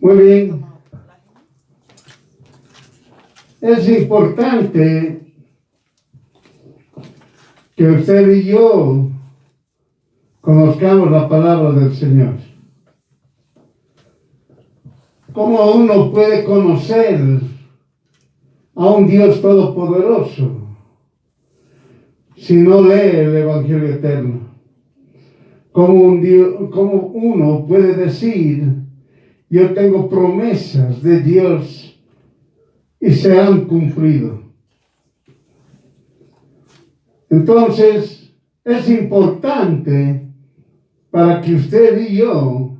Muy bien. Es importante que usted y yo conozcamos la palabra del Señor. ¿Cómo uno puede conocer a un Dios todopoderoso si no lee el Evangelio eterno? ¿Cómo uno puede decir, yo tengo promesas de Dios y se han cumplido? Entonces, es importante para que usted y yo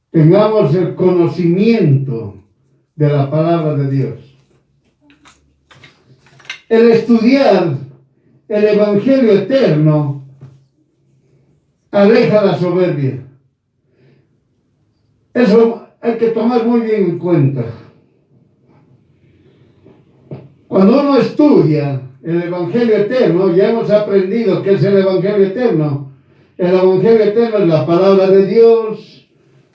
tengamos el conocimiento de la palabra de Dios. El estudiar el Evangelio eterno aleja la soberbia. Eso hay que tomar muy bien en cuenta. Cuando uno estudia el Evangelio eterno, ya hemos aprendido qué es el Evangelio eterno. El Evangelio eterno es la palabra de Dios,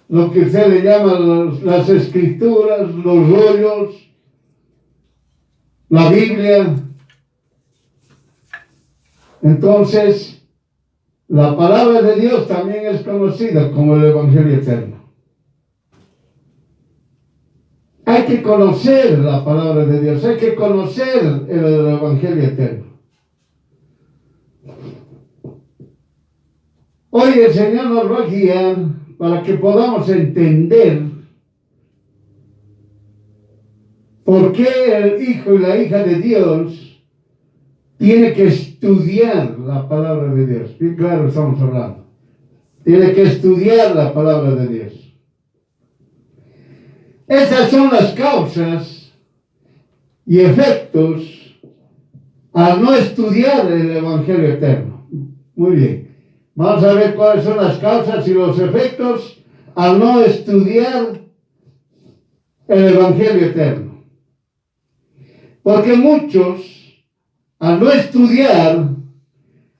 lo que usted le llama las escrituras, los rollos, la Biblia. Entonces, la palabra de Dios también es conocida como el Evangelio eterno. Hay que conocer la palabra de Dios, hay que conocer el Evangelio eterno. Hoy el Señor nos va a guiar para que podamos entender por qué el Hijo y la hija de Dios tiene que estudiar la palabra de Dios. Bien claro estamos hablando. Tiene que estudiar la palabra de Dios. Esas son las causas y efectos al no estudiar el Evangelio eterno. Muy bien. Vamos a ver cuáles son las causas y los efectos al no estudiar el Evangelio eterno. Porque muchos, al no estudiar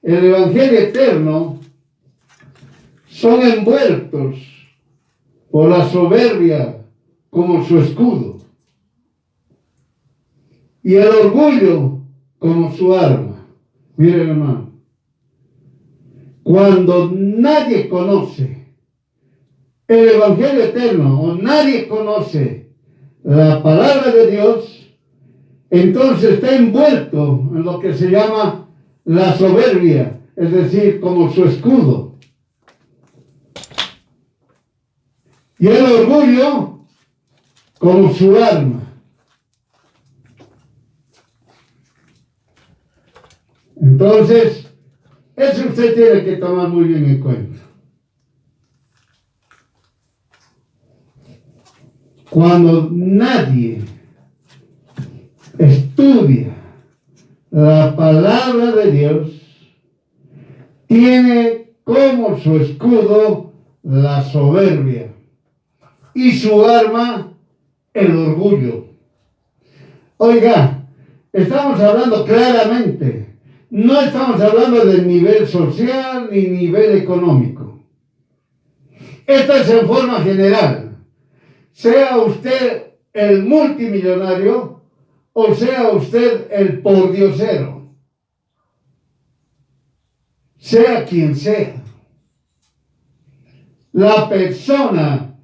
el Evangelio eterno, son envueltos por la soberbia como su escudo y el orgullo como su arma. Miren, hermano, cuando nadie conoce el Evangelio eterno o nadie conoce la palabra de Dios, entonces está envuelto en lo que se llama la soberbia, es decir, como su escudo. Y el orgullo como su arma. Entonces, eso usted tiene que tomar muy bien en cuenta. Cuando nadie estudia la palabra de Dios, tiene como su escudo la soberbia y su arma el orgullo. Oiga, estamos hablando claramente, no estamos hablando del nivel social ni nivel económico. Esto es en forma general. Sea usted el multimillonario o sea usted el pordiosero. Sea quien sea. La persona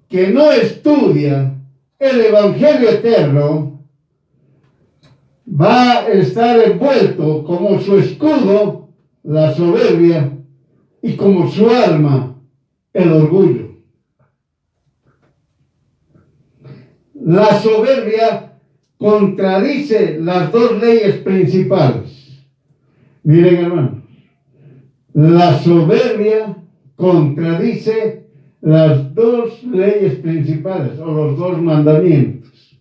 que no estudia el Evangelio eterno va a estar envuelto como su escudo la soberbia y como su arma el orgullo. La soberbia contradice las dos leyes principales. Miren, hermanos, la soberbia contradice las dos leyes principales o los dos mandamientos,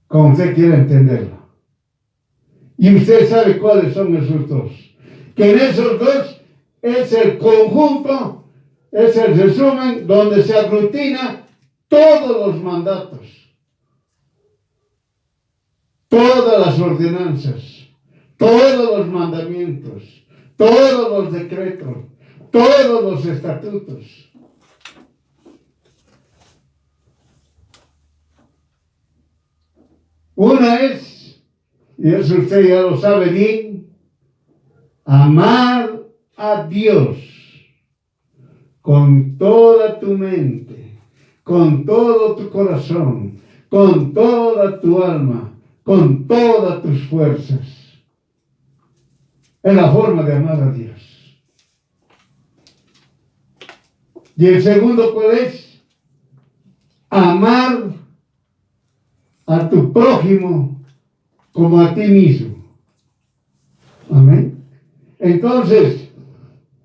como usted quiera entenderlo. Y usted sabe cuáles son esos dos. Que en esos dos es el conjunto, es el resumen donde se aglutina todos los mandatos, todas las ordenanzas, todos los mandamientos, todos los decretos, todos los estatutos. Una es, y eso usted ya lo sabe bien, amar a Dios con toda tu mente, con todo tu corazón, con toda tu alma, con todas tus fuerzas. Es la forma de amar a Dios. Y el segundo, ¿cuál es? Amar a tu prójimo como a ti mismo. Amén. Entonces,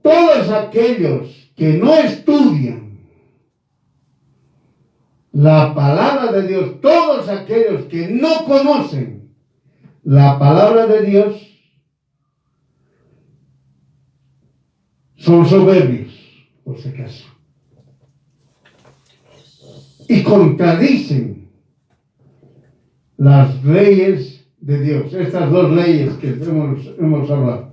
todos aquellos que no estudian la palabra de Dios, todos aquellos que no conocen la palabra de Dios, son soberbios, por si acaso, y contradicen las leyes de Dios, estas dos leyes que hemos hablado.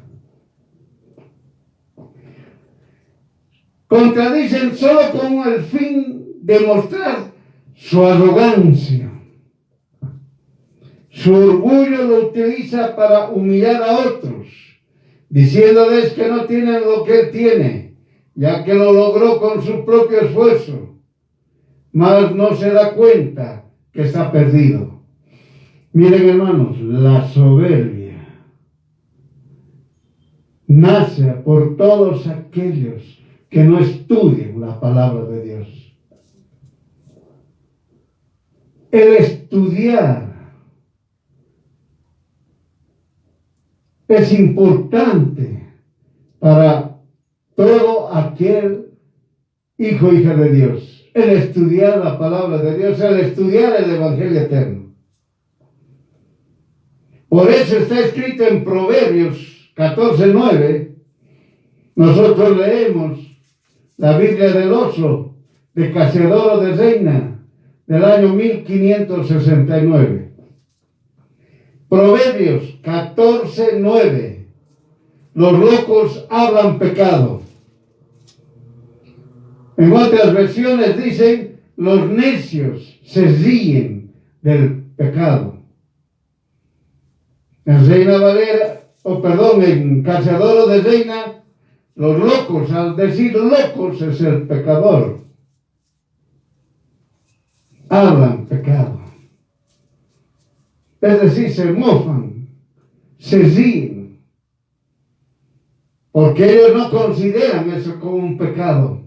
Contradicen solo con el fin de mostrar su arrogancia. Su orgullo lo utiliza para humillar a otros, diciéndoles que no tienen lo que él tiene, ya que lo logró con su propio esfuerzo, mas no se da cuenta que está perdido. Miren, hermanos, la soberbia nace por todos aquellos que no estudian la palabra de Dios. El estudiar es importante para todo aquel hijo o hija de Dios. El estudiar la palabra de Dios, el estudiar el Evangelio eterno. Por eso está escrito en Proverbios 14:9. Nosotros leemos la Biblia del Oso de Casiodoro de Reina del año 1569. Proverbios 14:9. Los locos hablan pecado. En otras versiones dicen, los necios se ríen del pecado. En Reina Valera, en Casiodoro de Reina, los locos, al decir locos, es el pecador. Hablan pecado. Es decir, se mofan, se ríen, porque ellos no consideran eso como un pecado,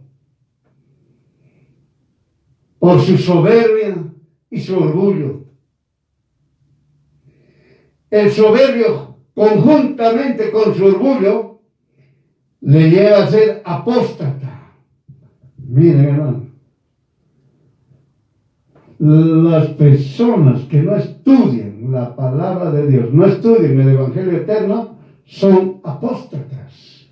por su soberbia y su orgullo. El soberbio, conjuntamente con su orgullo, le lleva a ser apóstata. Miren, hermano, las personas que no estudian la palabra de Dios, no estudian el Evangelio eterno, son apóstatas.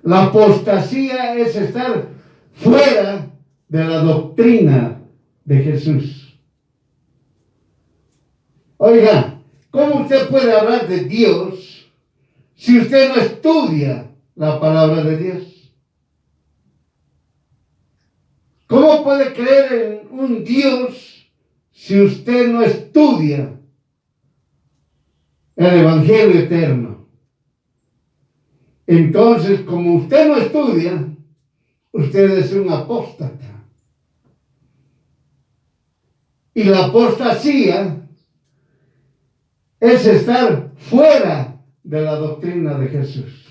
La apostasía es estar fuera de la doctrina de Jesús. Oiga, ¿cómo usted puede hablar de Dios si usted no estudia la palabra de Dios? ¿Cómo puede creer en un Dios si usted no estudia el Evangelio eterno? Entonces, como usted no estudia, usted es un apóstata. Y la apostasía es estar fuera de la doctrina de Jesús.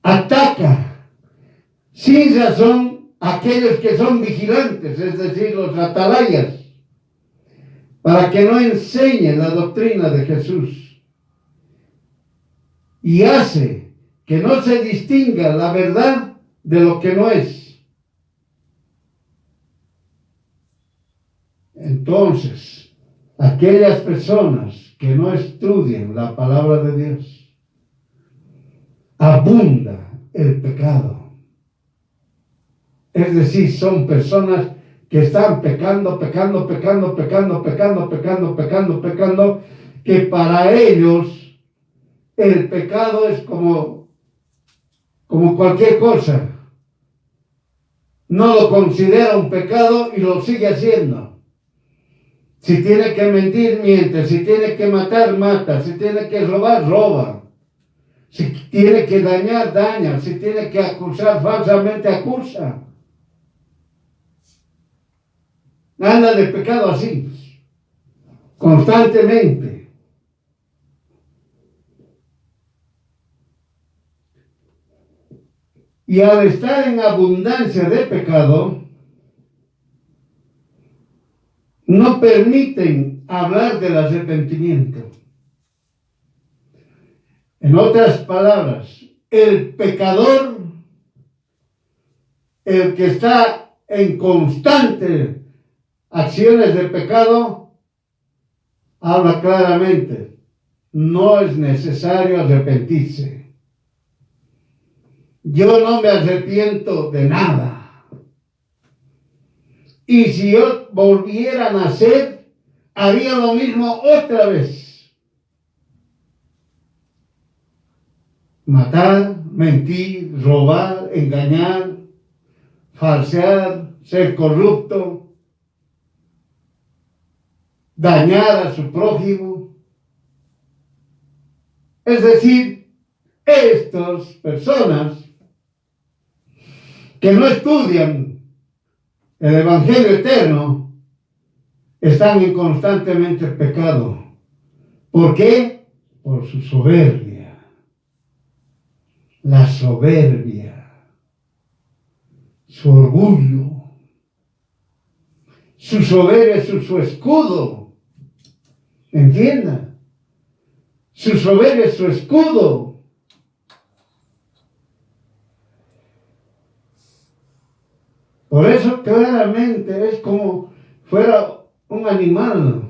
Ataca sin razón a aquellos que son vigilantes, es decir, los atalayas, para que no enseñen la doctrina de Jesús. Y hace que no se distinga la verdad de lo que no es. Entonces, aquellas personas que no estudian la palabra de Dios, abunda el pecado. Es decir, son personas que están pecando, que para ellos el pecado es como cualquier cosa. no lo considera un pecado y lo sigue haciendo. Si tiene que mentir, miente. Si tiene que matar, mata. Si tiene que robar, roba. Si tiene que dañar, daña. Si tiene que acusar falsamente, acusa. Anda de pecado así, constantemente. Y al estar en abundancia de pecado, no permiten hablar del arrepentimiento. En otras palabras, el pecador, el que está en constante acciones de pecado, habla claramente, no es necesario arrepentirse. Yo no me arrepiento de nada. Y si yo volviera a nacer, haría lo mismo otra vez. Matar, mentir, robar, engañar, falsear, ser corrupto, dañar a su prójimo. Es decir, estas personas que no estudian el Evangelio eterno están en constantemente pecado. ¿Por qué? Por su soberbia. La soberbia, su orgullo. Su soberbia es su escudo. ¿Entiendan? Su soberbia es su escudo. Por eso claramente es como fuera un animal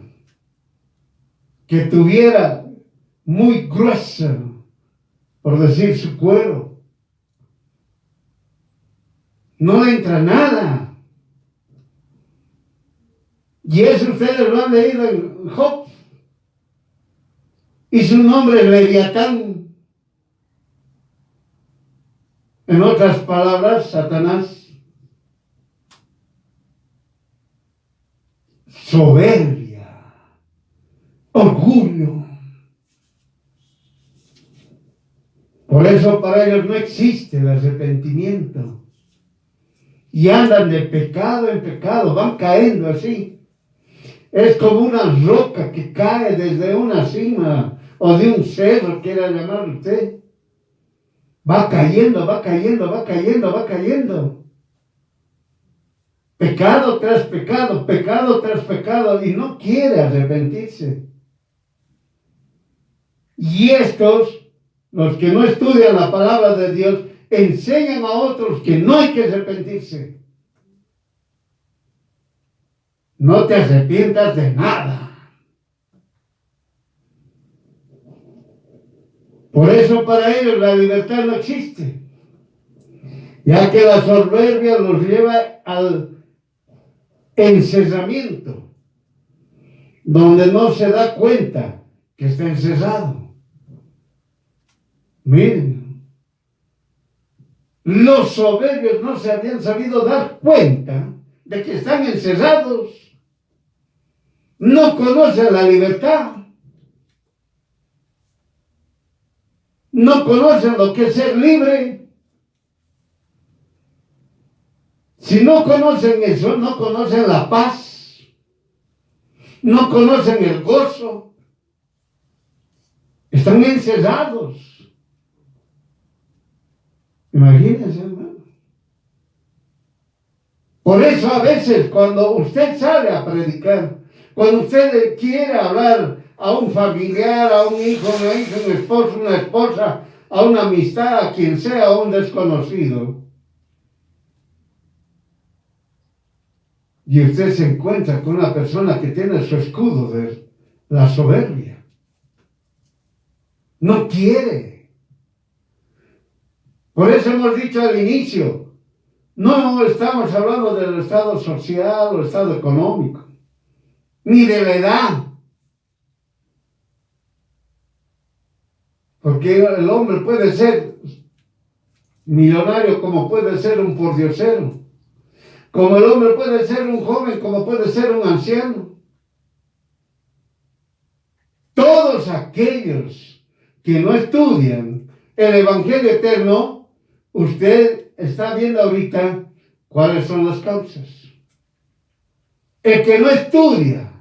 que tuviera muy grueso, por decir, su cuero. No le entra nada. Y eso ustedes lo han leído en Job. Y su nombre es Leviatán. En otras palabras, Satanás. Soberbia, orgullo. Por eso para ellos no existe el arrepentimiento. Y andan de pecado en pecado, van cayendo así. Es como una roca que cae desde una cima o de un cerro, quiera llamarlo usted. Va cayendo, va cayendo, va cayendo, va cayendo. Pecado tras pecado, pecado tras pecado, y no quiere arrepentirse. Y estos, los que no estudian la palabra de Dios, enseñan a otros que no hay que arrepentirse. No te arrepientas de nada. Por eso para ellos la libertad no existe, ya que la soberbia los lleva al encerramiento, donde no se da cuenta que está encerrado. Miren, los soberbios no se habían sabido dar cuenta de que están encerrados. No conocen la libertad. No conocen lo que es ser libre. Si no conocen eso, no conocen la paz. No conocen el gozo. Están encerrados. Imagínense, hermano. Por eso a veces cuando usted sale a predicar, cuando usted quiere hablar a un familiar, a un hijo, una hija, un esposo, una esposa, a una amistad, a quien sea, a un desconocido, y usted se encuentra con una persona que tiene su escudo de la soberbia, no quiere. Por eso hemos dicho al inicio, no estamos hablando del estado social o estado económico, ni de la edad. Porque el hombre puede ser millonario como puede ser un pordiosero. como el hombre puede ser un joven, como puede ser un anciano. Todos aquellos que no estudian el Evangelio eterno, usted está viendo ahorita cuáles son las causas. El que no estudia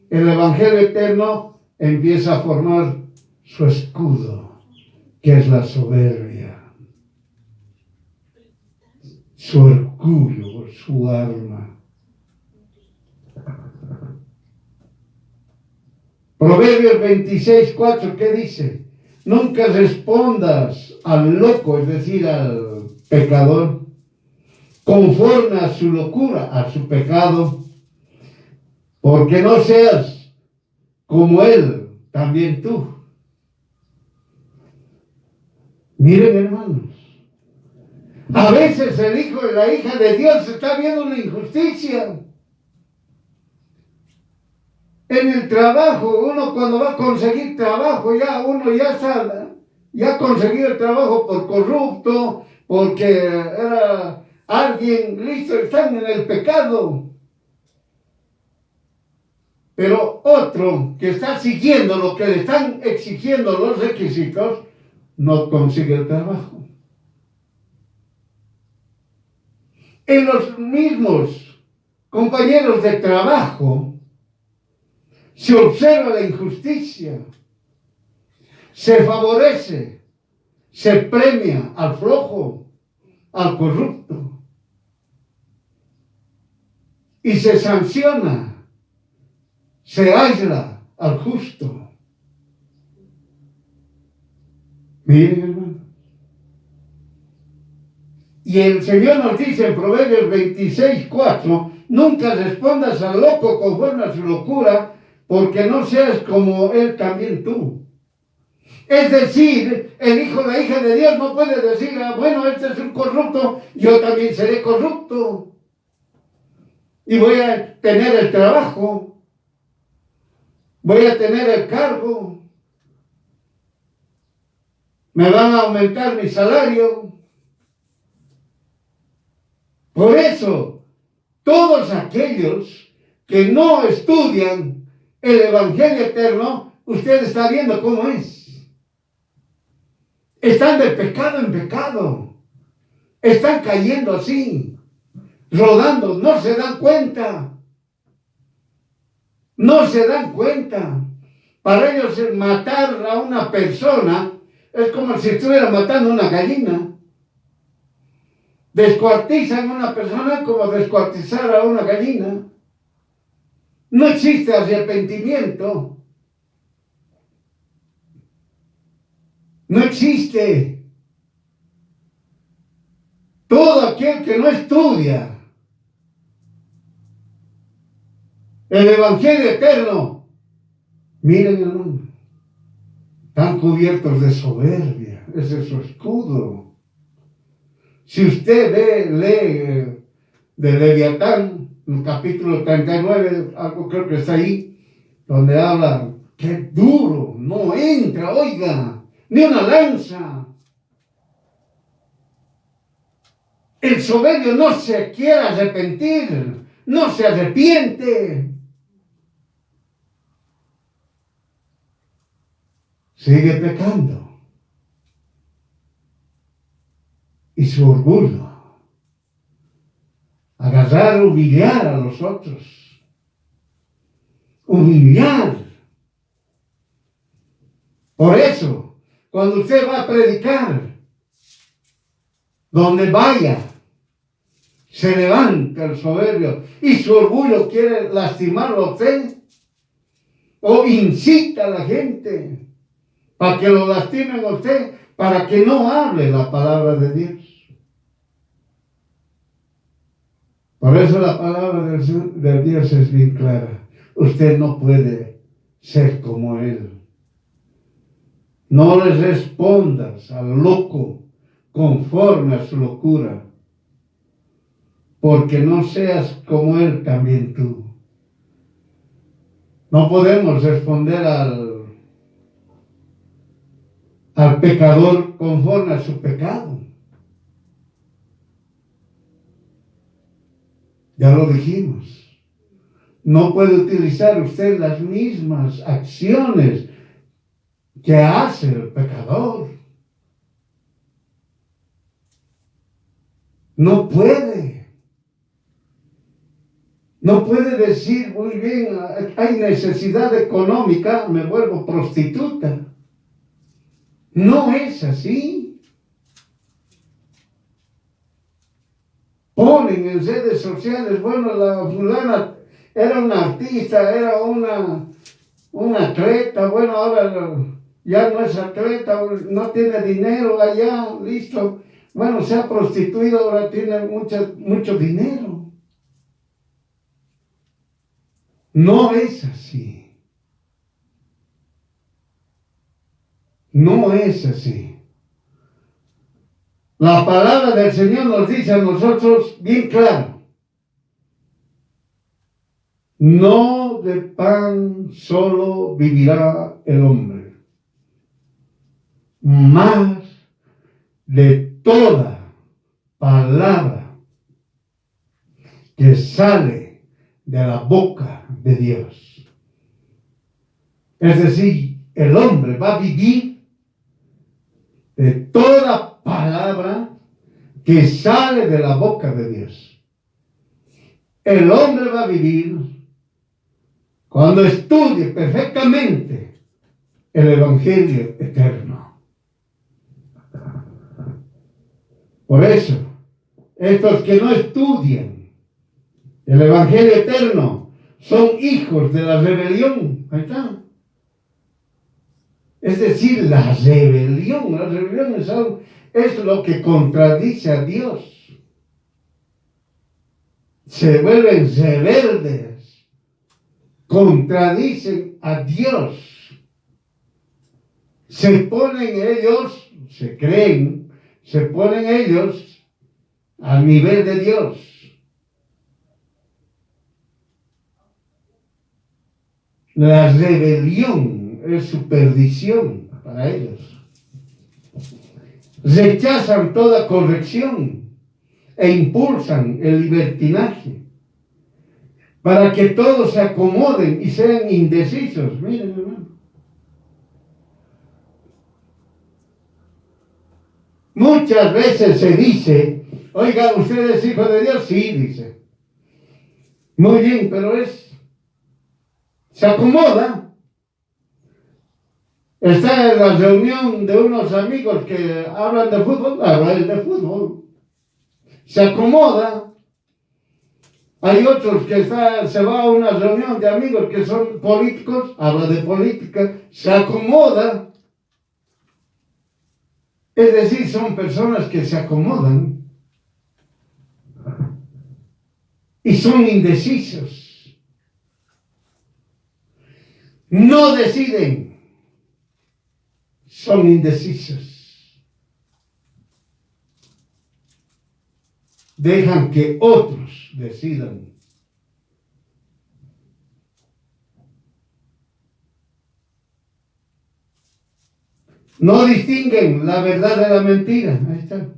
el Evangelio eterno empieza a formar su escudo, que es la soberbia, su orgullo, su alma. Proverbios 26:4, ¿qué dice? Nunca respondas al loco, es decir, al pecador, conforme a su locura, a su pecado, porque no seas como él, también tú. Miren, hermanos, a veces el hijo y la hija de Dios está viendo una injusticia. En el trabajo, uno cuando va a conseguir trabajo, uno ya está, ya ha conseguido el trabajo por corrupto, porque era alguien listo, están en el pecado. Pero otro que está siguiendo lo que le están exigiendo los requisitos, no consigue el trabajo. En los mismos compañeros de trabajo se observa la injusticia, se favorece, se premia al flojo, al corrupto, y se sanciona, se aísla al justo. Miren, hermano. Y el Señor nos dice en Proverbios 26:4, nunca respondas al loco conforme a su locura, porque no seas como él también tú. Es decir, el hijo o la hija de Dios no puede decir, bueno, este es un corrupto, yo también seré corrupto. Y voy a tener el trabajo, voy a tener el cargo, me van a aumentar mi salario. Por eso, todos aquellos que no estudian el Evangelio eterno, usted está viendo cómo es. Están de pecado en pecado. Están cayendo así, rodando, no se dan cuenta. No se dan cuenta. Para ellos matar a una persona es como si estuvieran matando a una gallina. Descuartizan a una persona como descuartizar a una gallina. No existe arrepentimiento. No existe. Todo aquel que no estudia el Evangelio eterno, miren, hermano, están cubiertos de soberbia. Ese es su escudo. Si usted lee de Leviatán, en el capítulo 39, algo creo que está ahí, donde habla, qué duro, no entra, oiga, ni una lanza. El soberbio no se quiere arrepentir, no se arrepiente. Sigue pecando. Y su orgullo, agarrar, humillar a los otros. Humillar. Por eso, cuando usted va a predicar, donde vaya, se levanta el soberbio y su orgullo quiere lastimarlo a usted, o incita a la gente para que lo lastimen a usted, para que no hable la palabra de Dios. Por eso la palabra de Dios es bien clara. Usted no puede ser como él. No le respondas al loco conforme a su locura, porque no seas como él también tú. No podemos responder al pecador conforme a su pecado. Ya lo dijimos. No puede utilizar usted las mismas acciones que hace el pecador. No puede. No puede decir, muy bien, hay necesidad económica, me vuelvo prostituta. No es así. Ponen en redes sociales, bueno, la fulana era una artista, era una atleta, bueno, ahora ya no es atleta, no tiene dinero allá, listo. Bueno, se ha prostituido, ahora tiene mucho dinero. No es así. No es así. La palabra del Señor nos dice a nosotros bien claro: no de pan solo vivirá el hombre, mas de toda palabra que sale de la boca de Dios. Es decir, el hombre va a vivir de toda palabra que sale de la boca de Dios. El hombre va a vivir cuando estudie perfectamente el Evangelio eterno. Por eso, estos que no estudian el Evangelio eterno son hijos de la rebelión. Ahí está. Es decir, la rebelión es lo que contradice a Dios. Se vuelven rebeldes, contradicen a Dios. Se ponen ellos, se ponen ellos al nivel de Dios. La rebelión es su perdición para ellos. Rechazan toda corrección e impulsan el libertinaje para que todos se acomoden y sean indecisos. Miren, hermano. Muchas veces se dice, oiga, ¿usted es hijo de Dios? Sí, dice. Muy bien, pero se acomoda. Está en la reunión de unos amigos que hablan de fútbol, habla él de fútbol. Se acomoda. Hay otros que se va a una reunión de amigos que son políticos, habla de política, se acomoda. Es decir, son personas que se acomodan y son indecisos. No deciden, son indecisos. Dejan que otros decidan. No distinguen la verdad de la mentira. Ahí está.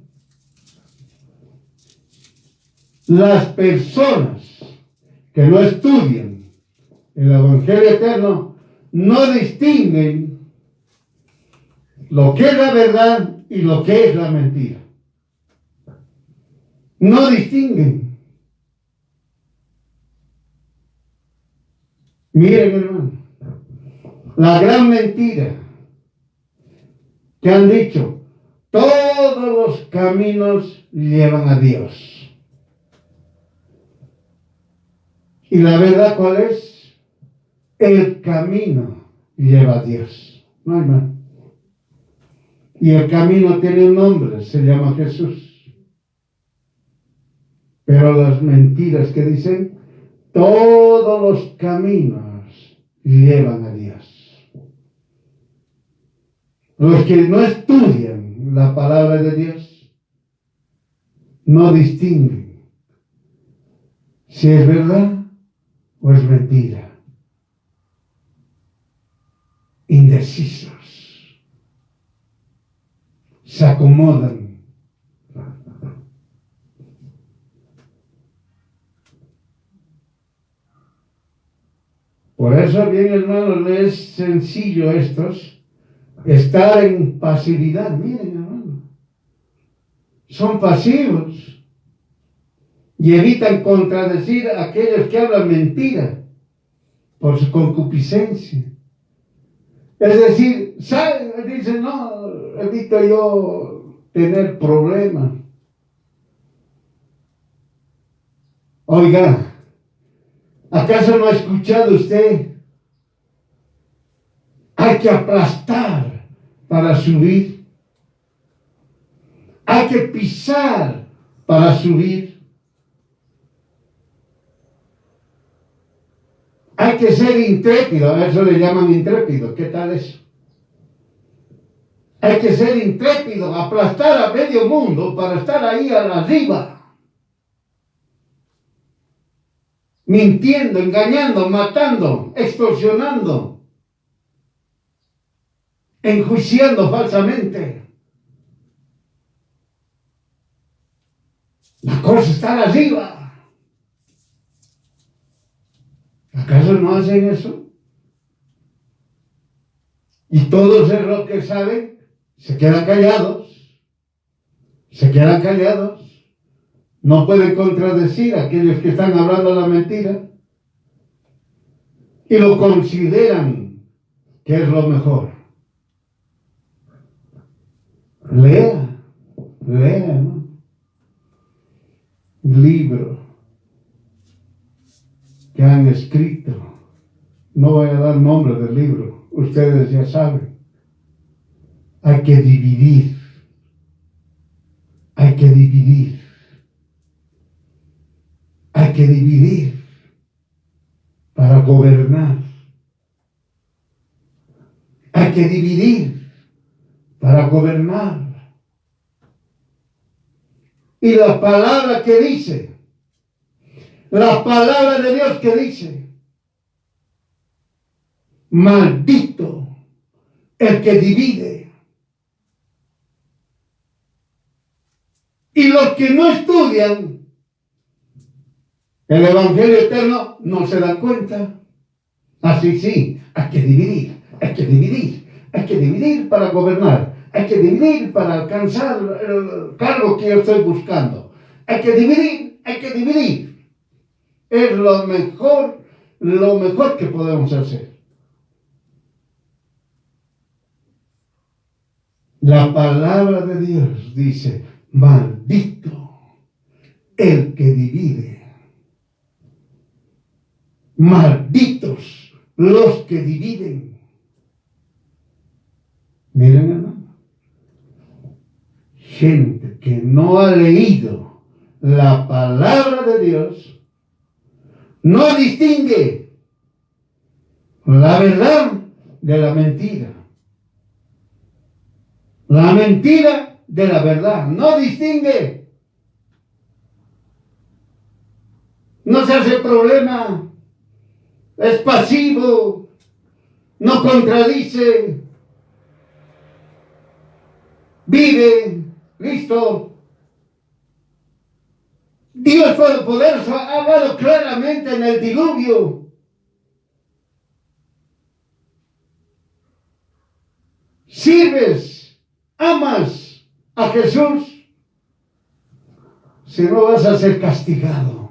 Las personas que no estudian el Evangelio eterno no distinguen lo que es la verdad y lo que es la mentira. No distinguen. Miren, hermano, la gran mentira que han dicho: todos los caminos llevan a Dios. ¿Y la verdad cuál es? El camino lleva a Dios. No hay más. Y el camino tiene un nombre, se llama Jesús. Pero las mentiras que dicen, todos los caminos llevan a Dios. Los que no estudian la palabra de Dios no distinguen si es verdad o es mentira. Indecisos. Se acomodan. eso bien, hermanos, es sencillo estar en pasividad. Miren, hermano, son pasivos y evitan contradecir a aquellos que hablan mentira por su concupiscencia. Es decir, dicen, no, evito yo tener problemas. Oiga, ¿acaso no ha escuchado usted? Hay que aplastar para subir. Hay que pisar para subir. Hay que ser intrépido, a eso le llaman intrépido. ¿Qué tal eso? Hay que ser intrépido, aplastar a medio mundo para estar ahí arriba. Mintiendo, engañando, matando, extorsionando, enjuiciando falsamente. La cosa es estar arriba. ¿Acaso no hacen eso? Y todos es lo que saben, se quedan callados. Se quedan callados. No pueden contradecir a aquellos que están hablando la mentira. Y lo consideran que es lo mejor. Lea, ¿no? Libro que han escrito. No voy a dar nombre del libro, ustedes ya saben. Hay que dividir. Hay que dividir. Hay que dividir para gobernar. Hay que dividir para gobernar. Y la palabra que dice, la palabra de Dios que dice, maldito el que divide. Y los que no estudian el Evangelio eterno no se dan cuenta. Así sí, hay que dividir, hay que dividir, hay que dividir para gobernar, hay que dividir para alcanzar el cargo que yo estoy buscando. Hay que dividir, hay que dividir. Es lo mejor que podemos hacer. La palabra de Dios dice, maldito el que divide. Malditos los que dividen. Miren, hermano. Gente que no ha leído la palabra de Dios, no distingue la verdad de la mentira. La mentira de la verdad. No distingue. No se hace problema. Es pasivo, no contradice, vive, listo. Dios Todopoderoso ha hablado claramente en el diluvio. Sirves, amas a Jesús, si no vas a ser castigado.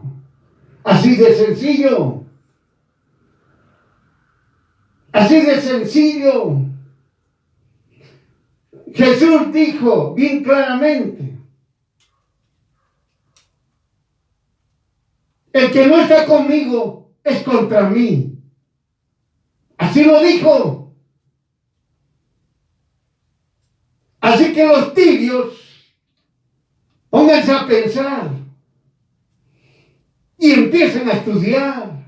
Así de sencillo. Así de sencillo. Jesús dijo bien claramente, el que no está conmigo es contra mí. Así lo dijo. Así que los tibios, pónganse a pensar y empiecen a estudiar.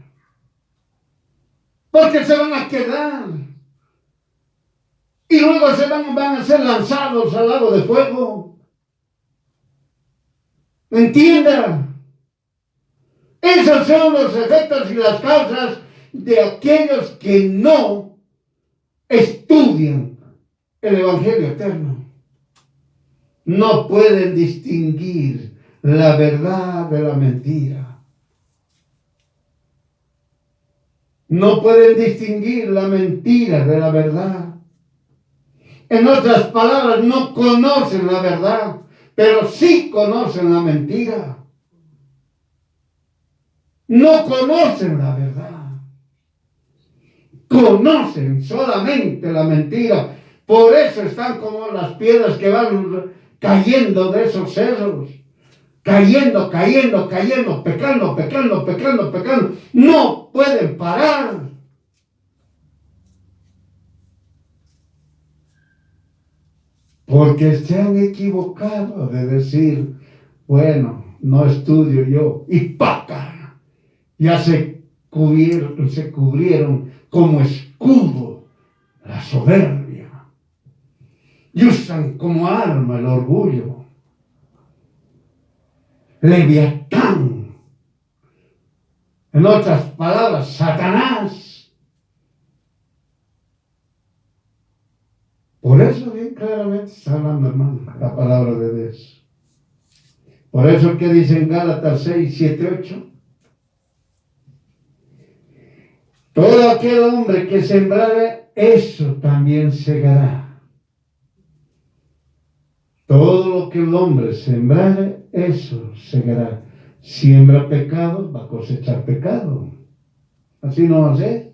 Porque se van a quedar. Y luego van a ser lanzados al lago de fuego. Entienda. Esos son los efectos y las causas de aquellos que no estudian el Evangelio eterno. No pueden distinguir la verdad de la mentira. No pueden distinguir la mentira de la verdad. En otras palabras, no conocen la verdad, pero sí conocen la mentira. No conocen la verdad. Conocen solamente la mentira. Por eso están como las piedras que van cayendo de esos cerros. Cayendo, pecando. No pueden parar. Porque se han equivocado de decir, bueno, no estudio yo. Y ¡paca! Ya se cubrieron como escudo la soberbia. Y usan como arma el orgullo. Leviatán. En otras palabras, Satanás. Por eso bien claramente está hablando, hermano, la palabra de Dios. Por eso que dice en Gálatas 6, 7, 8. Todo aquel hombre que sembrare, eso también segará. Todo lo que el hombre sembrare, eso segará. Siembra pecado, va a cosechar pecado. Así no va a ser.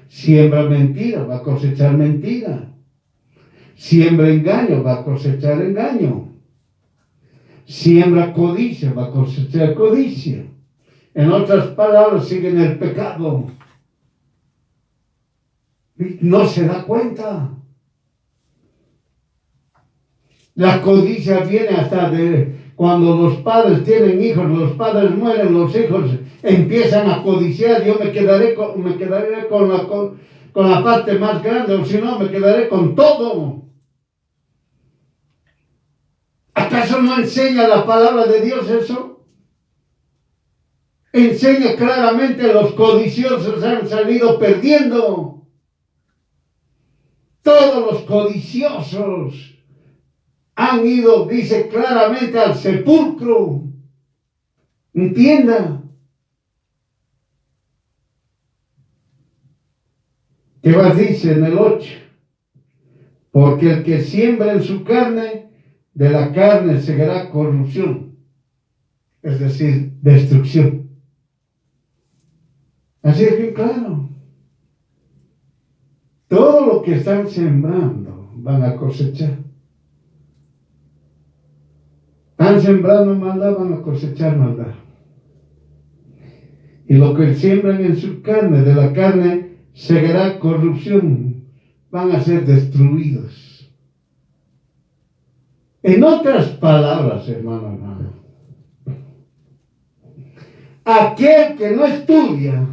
Siembra mentira, va a cosechar mentira. Siembra engaño, va a cosechar engaño. Siembra codicia, va a cosechar codicia. En otras palabras, sigue en el pecado. No se da cuenta. La codicia viene hasta de cuando los padres tienen hijos, los padres mueren, los hijos empiezan a codiciar. Yo me quedaré con la parte más grande, o si no, me quedaré con todo. ¿Acaso no enseña la palabra de Dios eso? Enseña claramente los codiciosos han salido perdiendo. Todos los codiciosos han ido, dice claramente, al sepulcro. Entienda. ¿Qué más dice en el 8? Porque el que siembra en su carne, de la carne segará corrupción, es decir, destrucción. Así es bien claro. Todo lo que están sembrando van a cosechar. Están sembrando maldad, van a cosechar maldad. Y lo que siembran en su carne, de la carne segará corrupción, van a ser destruidos. En otras palabras, hermano, aquel que no estudia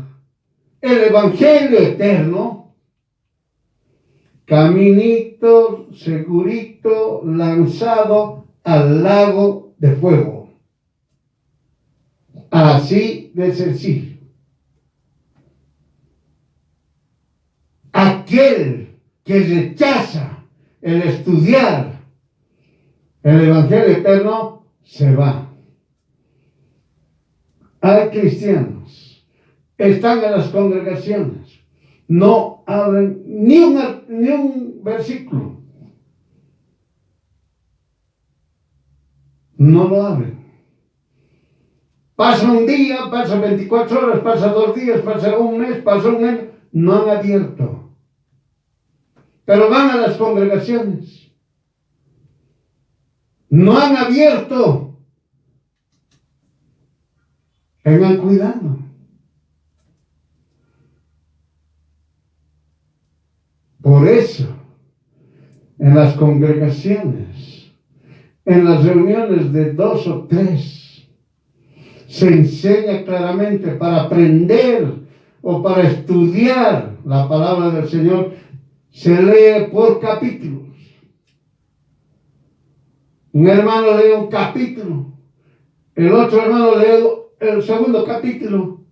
el Evangelio eterno, caminito, segurito, lanzado al lago de fuego. Así de sencillo. Aquel que rechaza el estudiar el Evangelio eterno se va. Hay cristianos, están en las congregaciones, no abren ni un versículo. No lo abren. Pasa un día, pasa 24 horas, pasa 2 días, pasa un mes, pasa un año, no han abierto. Pero van a las congregaciones. No han abierto. Tengan cuidado. Por eso, en las congregaciones, en las reuniones de 2 o 3, se enseña claramente para aprender o para estudiar la palabra del Señor, se lee por capítulos. Un hermano lee un capítulo, el otro hermano lee el segundo capítulo,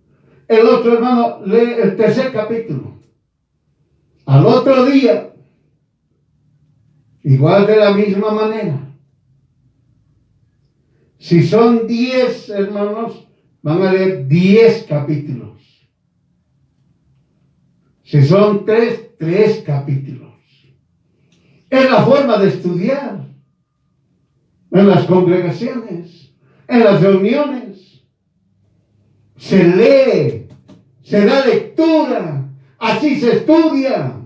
el otro hermano lee el tercer capítulo. Al otro día, igual de la misma manera. Si son 10 hermanos, van a leer 10 capítulos. Si son tres capítulos. Es la forma de estudiar en las congregaciones, en las reuniones. Se lee, se da lectura, así se estudia.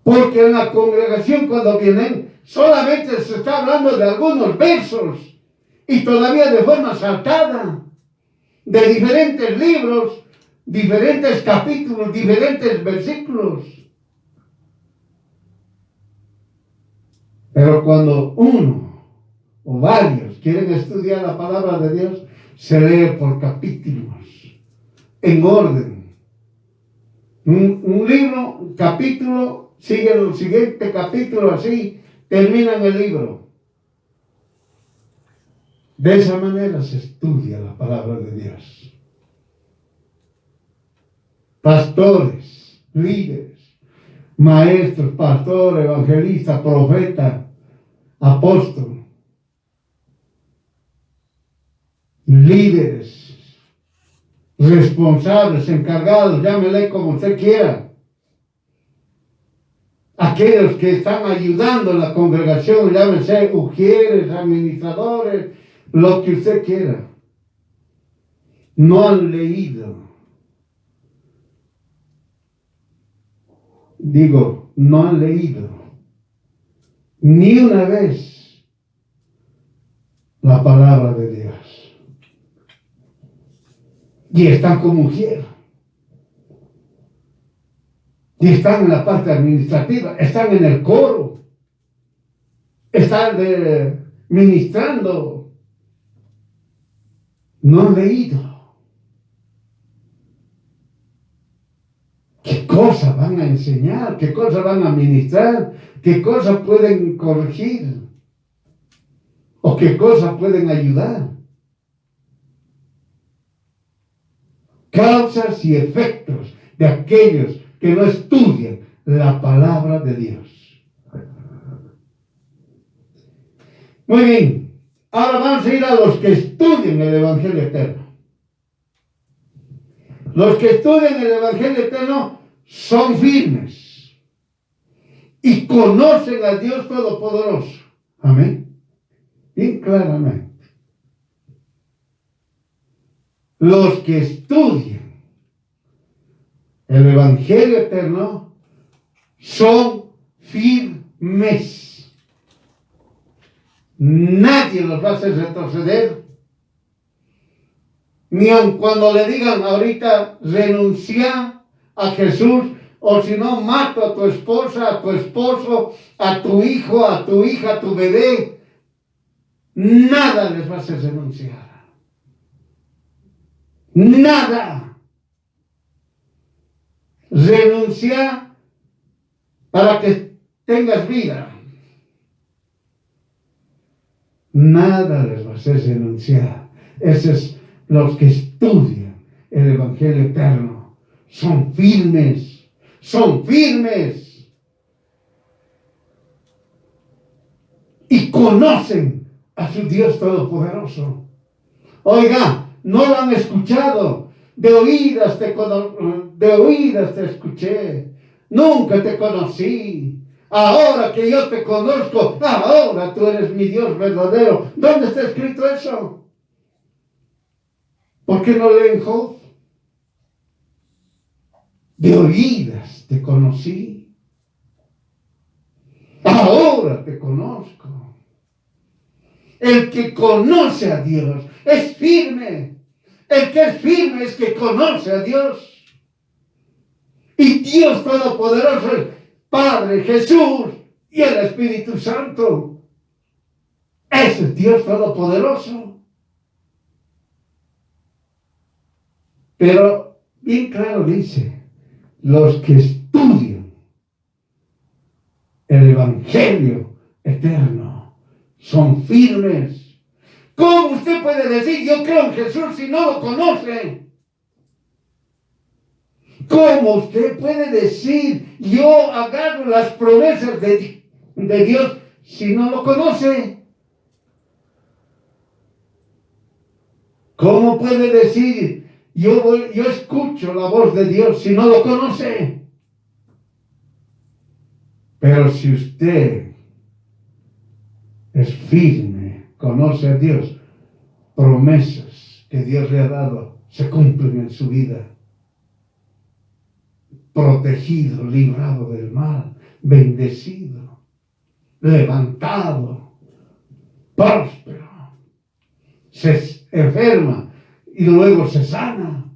Porque en la congregación cuando vienen solamente se está hablando de algunos versos y todavía de forma saltada, de diferentes libros, diferentes capítulos, diferentes versículos. Pero cuando uno o varios quieren estudiar la palabra de Dios, se lee por capítulos, en orden. Un libro, un capítulo, sigue el siguiente capítulo, así terminan el libro. De esa manera se estudia la palabra de Dios. Pastores, líderes, maestros, pastor, evangelista, profeta, apóstol, líderes, responsables, encargados, llámele como usted quiera. Aquellos que están ayudando en la congregación, llámense ujieres, administradores, lo que usted quiera. No han leído. Digo, no han leído ni una vez la palabra de Dios. Y están como ujieres. Y están en la parte administrativa, están en el coro, están ministrando. No han leído. ¿Qué cosas van a enseñar? ¿Qué cosas van a ministrar? ¿Qué cosas pueden corregir? ¿O qué cosas pueden ayudar? Causas y efectos de aquellos que no estudian la palabra de Dios. Muy bien, ahora vamos a ir a los que estudian el Evangelio eterno. Los que estudian el Evangelio eterno son firmes y conocen a Dios Todopoderoso. Amén. Bien claramente. Los que estudian el Evangelio eterno son firmes. Nadie los va a hacer retroceder. Ni aun cuando le digan ahorita renuncia a Jesús, o si no mato a tu esposa, a tu esposo, a tu hijo, a tu hija, a tu bebé, nada les va a hacer renunciar. Nada. Renuncia para que tengas vida. Nada les va a hacer renunciar. Esos es los que estudian el Evangelio eterno. Son firmes. Son firmes. Y conocen a su Dios Todopoderoso. Oiga, no lo han escuchado. De oídas te escuché. Nunca te conocí. Ahora que yo te conozco, ahora tú eres mi Dios verdadero. ¿Dónde está escrito eso? ¿Por qué no leen Job? De oídas te conocí. Ahora te conozco. El que conoce a Dios es firme. El que es firme es que conoce a Dios. Y Dios Todopoderoso es Padre, Jesús y el Espíritu Santo. Ese es Dios Todopoderoso. Pero bien claro dice, los que estudian el Evangelio eterno son firmes. ¿Cómo usted puede decir yo creo en Jesús si no lo conoce? ¿Cómo usted puede decir yo agarro las promesas de Dios si no lo conoce? ¿Cómo puede decir yo escucho la voz de Dios si no lo conoce. Pero si usted es firme, conoce a Dios, promesas que Dios le ha dado se cumplen en su vida. Protegido, librado del mal, bendecido, levantado, próspero. Se enferma y luego se sana.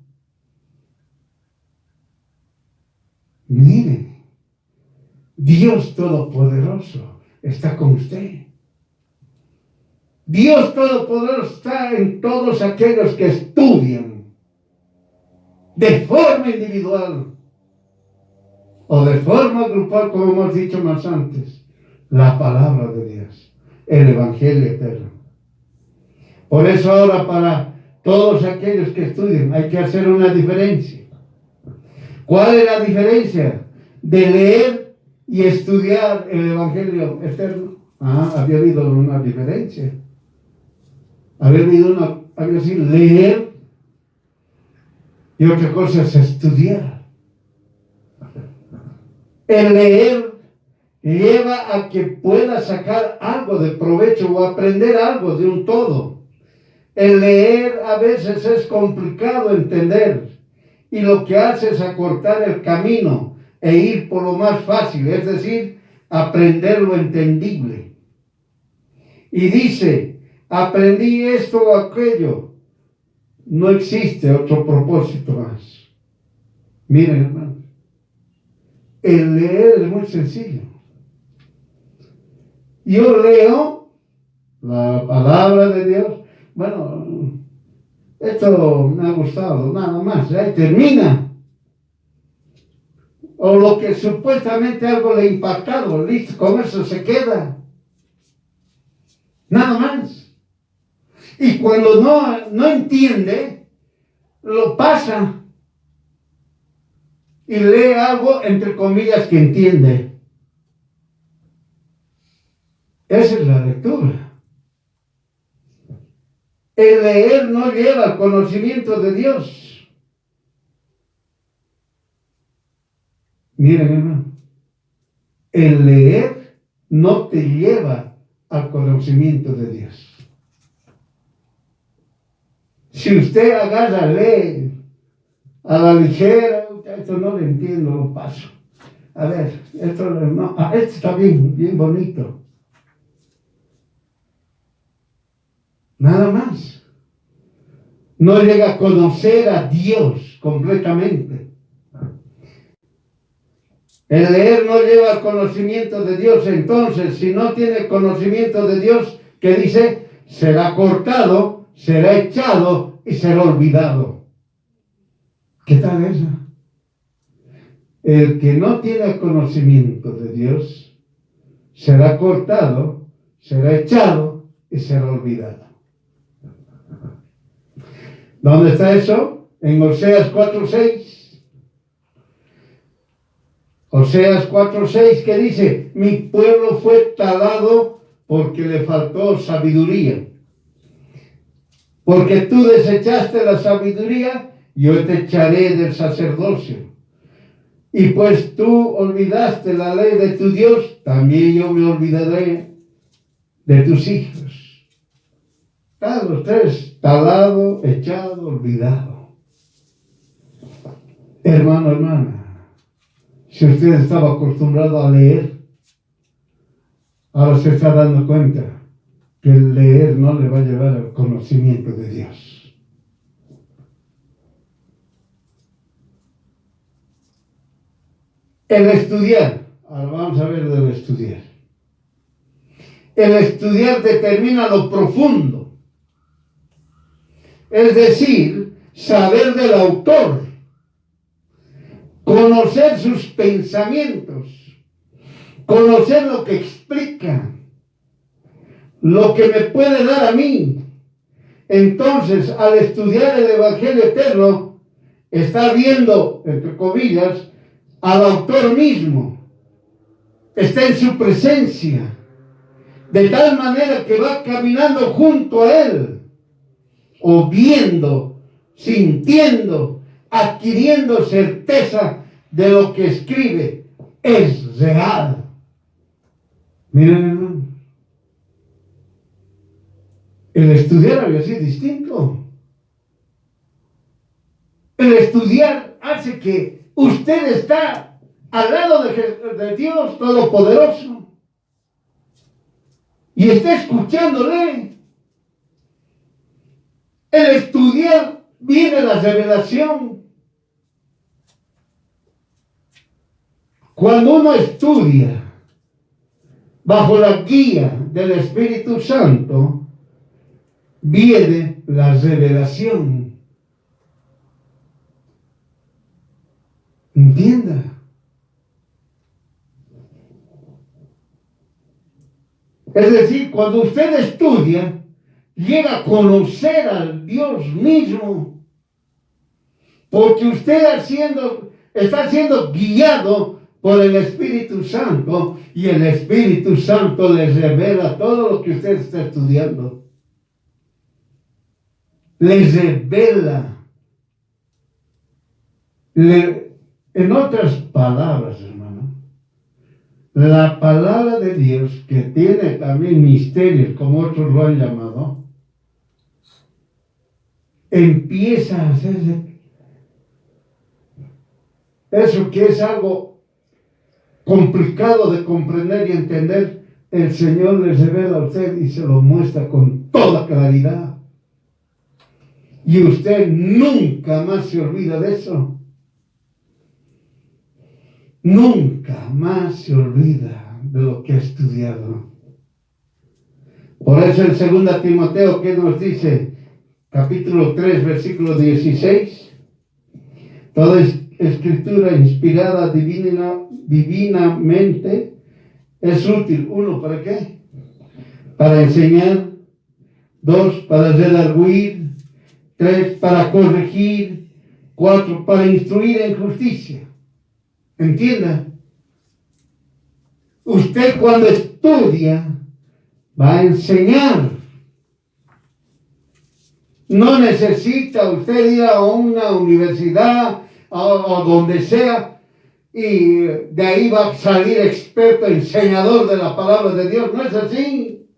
Mire, Dios Todopoderoso está con usted. Dios Todopoderoso está en todos aquellos que estudian de forma individual o de forma grupal, como hemos dicho más antes, la palabra de Dios, el Evangelio eterno. Por eso ahora para todos aquellos que estudian hay que hacer una diferencia. ¿Cuál es la diferencia de leer y estudiar el Evangelio eterno? Había habido una diferencia. Había sido leer y otra cosa es estudiar. El leer lleva a que pueda sacar algo de provecho o aprender algo de un todo. El leer a veces es complicado entender y lo que hace es acortar el camino e ir por lo más fácil, es decir, aprender lo entendible. Y dice, aprendí esto o aquello. No existe otro propósito más. Miren, hermanos, el leer es muy sencillo. Yo leo la palabra de Dios. Bueno, esto me ha gustado, nada más, ahí termina. O lo que supuestamente algo le ha impactado, listo, con eso se queda. Nada más. Y cuando no entiende, lo pasa y lee algo, entre comillas, que entiende. Esa es la lectura. El leer no lleva al conocimiento de Dios. Miren, hermano, el leer no te lleva al conocimiento de Dios. Si usted agarra, lee a la ligera, esto no lo entiendo, lo paso. A ver, esto no, esto está bien bonito. Nada más. No llega a conocer a Dios completamente. El leer no lleva al conocimiento de Dios. Entonces, si no tiene conocimiento de Dios, ¿qué dice? Será cortado, será echado y será olvidado. ¿Qué tal eso? El que no tiene conocimiento de Dios será cortado, será echado y será olvidado. ¿Dónde está eso? En Oseas 4:6. Oseas 4:6, que dice: mi pueblo fue talado porque le faltó sabiduría. Porque tú desechaste la sabiduría, yo te echaré del sacerdocio. Y pues tú olvidaste la ley de tu Dios, también yo me olvidaré de tus hijos. Cada los tres, talado, echado, olvidado. Hermano, hermana, si usted estaba acostumbrado a leer, ahora se está dando cuenta que el leer no le va a llevar al conocimiento de Dios. El estudiar, ahora vamos a ver del estudiar. El estudiar determina lo profundo. Es decir, saber del autor, conocer sus pensamientos, conocer lo que explica, lo que me puede dar a mí. Entonces, al estudiar el Evangelio eterno, está viendo, entre comillas, al autor mismo. Está en su presencia, de tal manera que va caminando junto a él, o viendo sintiendo, adquiriendo certeza de lo que escribe es real. Miren, hermano, el estudiar había sido distinto. El estudiar hace que usted está al lado de Dios Todopoderoso y está escuchándole. El estudiar viene la revelación. Cuando uno estudia bajo la guía del Espíritu Santo, viene la revelación. Entienda. Es decir, cuando usted estudia, llega a conocer al Dios mismo, porque usted está siendo guiado por el Espíritu Santo, y el Espíritu Santo le revela todo lo que usted está estudiando. Le revela. En otras palabras, hermano, la palabra de Dios, que tiene también misterios, como otros lo han llamado, empieza a hacerse eso que es algo complicado de comprender y entender. El Señor le revela a usted y se lo muestra con toda claridad, y usted nunca más se olvida de eso. Nunca más se olvida de lo que ha estudiado. Por eso en 2 Timoteo, ¿qué nos dice? Capítulo 3, versículo 16. Toda escritura inspirada divinamente es útil. 1, ¿para qué? Para enseñar. 2, para redarguir. 3, para corregir. 4, para instruir en justicia. Entienda, usted cuando estudia va a enseñar. No necesita usted ir a una universidad o donde sea y de ahí va a salir experto, enseñador de la palabra de Dios. No es así.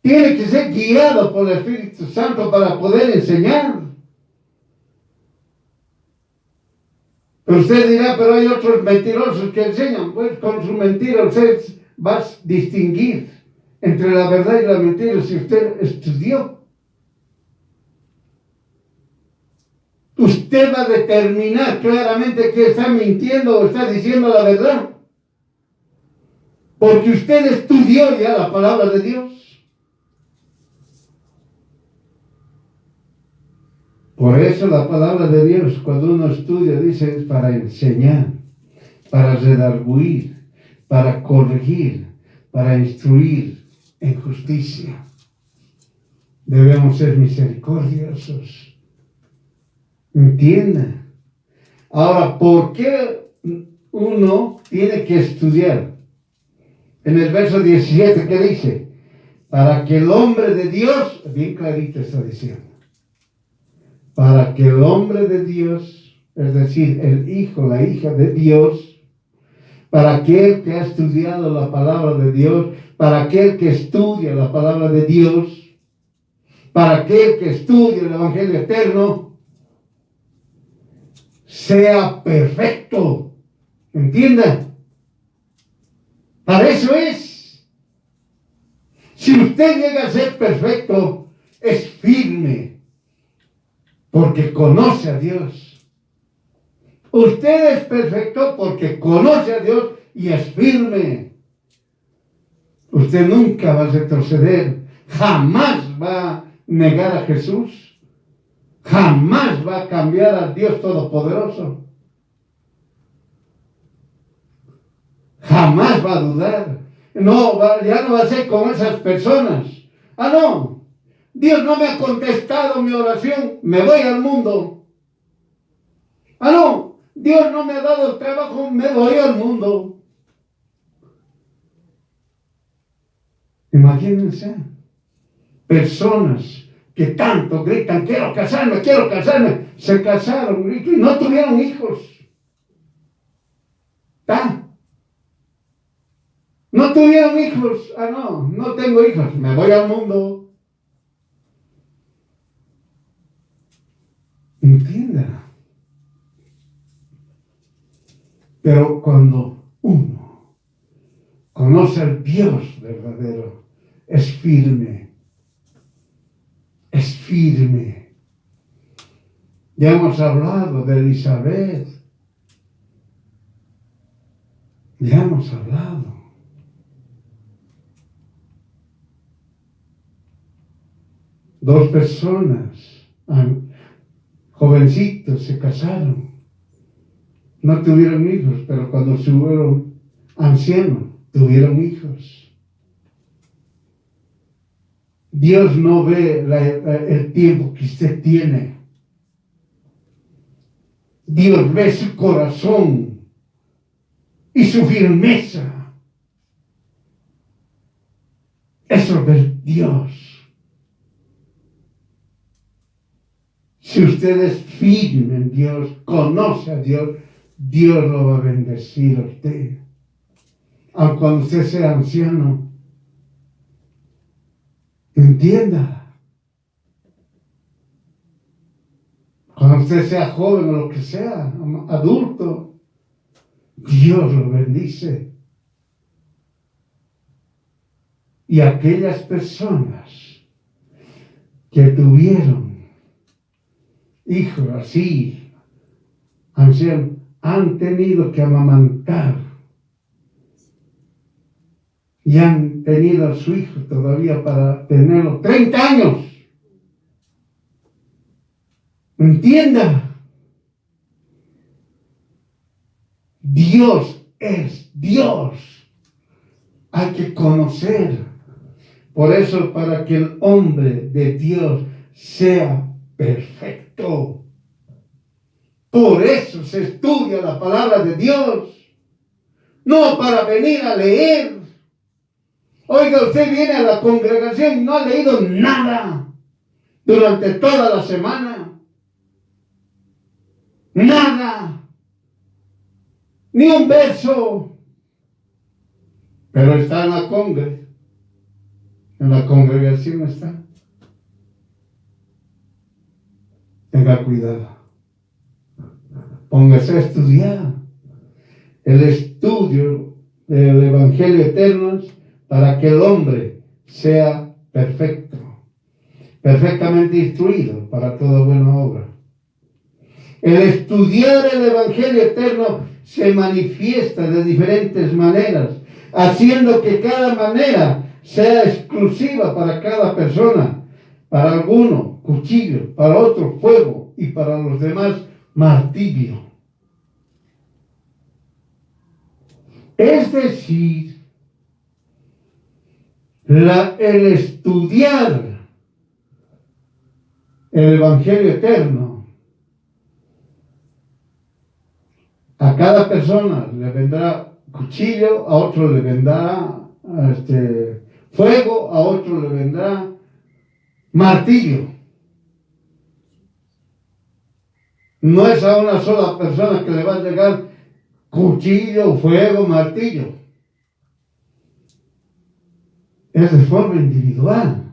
Tiene que ser guiado por el Espíritu Santo para poder enseñar. Usted dirá, pero hay otros mentirosos que enseñan. Pues con su mentira usted va a distinguir entre la verdad y la mentira si usted estudió. Usted va a determinar claramente que está mintiendo o está diciendo la verdad, porque usted estudió ya la palabra de Dios. Por eso la palabra de Dios, cuando uno estudia, dice, es para enseñar, para redarguir, para corregir, para instruir en justicia. Debemos ser misericordiosos. ¿Entienda? Ahora, ¿por qué uno tiene que estudiar? En el verso 17, ¿qué dice? Para que el hombre de Dios, bien clarito está diciendo, para que el hombre de Dios, es decir, el hijo, la hija de Dios, para aquel que ha estudiado la palabra de Dios, para aquel que estudia la palabra de Dios, para aquel que estudia el Evangelio eterno, sea perfecto. ¿Entienda? Para eso es. Si usted llega a ser perfecto, es firme, porque conoce a Dios. Usted es perfecto porque conoce a Dios y es firme. Usted nunca va a retroceder, jamás va a negar a Jesús, jamás va a cambiar a Dios Todopoderoso, jamás va a dudar. Ya no va a ser como esas personas. No, Dios no me ha contestado mi oración, me voy al mundo. No, Dios no me ha dado el trabajo, me voy al mundo. Imagínense, personas que tanto gritan, quiero casarme, se casaron y no tuvieron hijos. ¿Está? No tuvieron hijos. No tengo hijos, me voy al mundo. Entienda. Pero cuando uno conoce al Dios verdadero, es firme. Es firme. Ya hemos hablado de Elizabeth. Ya hemos hablado. Dos personas, jovencitos, se casaron. No tuvieron hijos, pero cuando se fueron ancianos, tuvieron hijos. Dios no ve el tiempo que usted tiene. Dios ve su corazón y su firmeza. Eso ve Dios. Si usted es firme en Dios, conoce a Dios, Dios lo va a bendecir a usted. Aunque cuando usted sea anciano, entienda. Cuando usted sea joven o lo que sea, adulto, Dios lo bendice. Y aquellas personas que tuvieron hijos así, ancianos, han tenido que amamantar y han tenido a su hijo todavía para tenerlo 30 años. Entienda, Dios es Dios. Hay que conocer. Por eso, para que el hombre de Dios sea perfecto. Por eso se estudia la palabra de Dios. No para venir a leer. Oiga, usted viene a la congregación y no ha leído nada durante toda la semana. Nada. Ni un verso. Pero está en la congregación está. Tenga cuidado. Póngase a estudiar. El estudio del Evangelio eterno para que el hombre sea perfecto, perfectamente instruido para toda buena obra. El estudiar el Evangelio eterno se manifiesta de diferentes maneras, haciendo que cada manera sea exclusiva para cada persona. Para alguno, cuchillo; para otro, fuego; y para los demás, martirio. Es decir, el estudiar el Evangelio eterno, a cada persona le vendrá cuchillo, a otro le vendrá fuego, a otro le vendrá martillo. No es a una sola persona que le va a llegar cuchillo, fuego, martillo. Es de forma individual.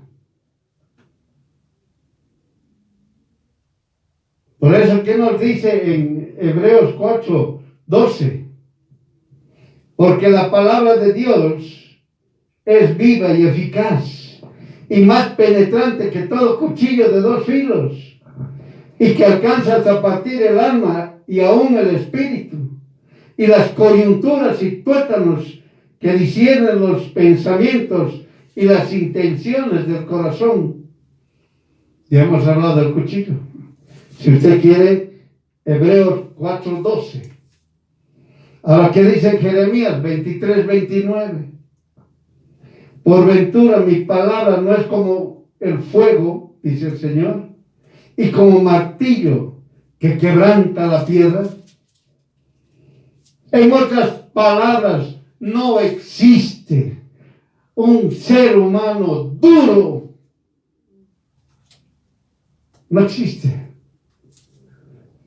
Por eso, ¿qué nos dice en Hebreos 4:12? Porque la palabra de Dios es viva y eficaz, y más penetrante que todo cuchillo de 2 filos, y que alcanza hasta partir el alma y aún el espíritu, y las coyunturas y tuétanos, que disciernen los pensamientos y las intenciones del corazón. Ya hemos hablado del cuchillo. Si usted quiere, Hebreos 4:12. Ahora, ¿qué dice en Jeremías 23:29? Por ventura mi palabra no es como el fuego, dice el Señor, y como martillo que quebranta la piedra. En otras palabras, no existe un ser humano duro No existe.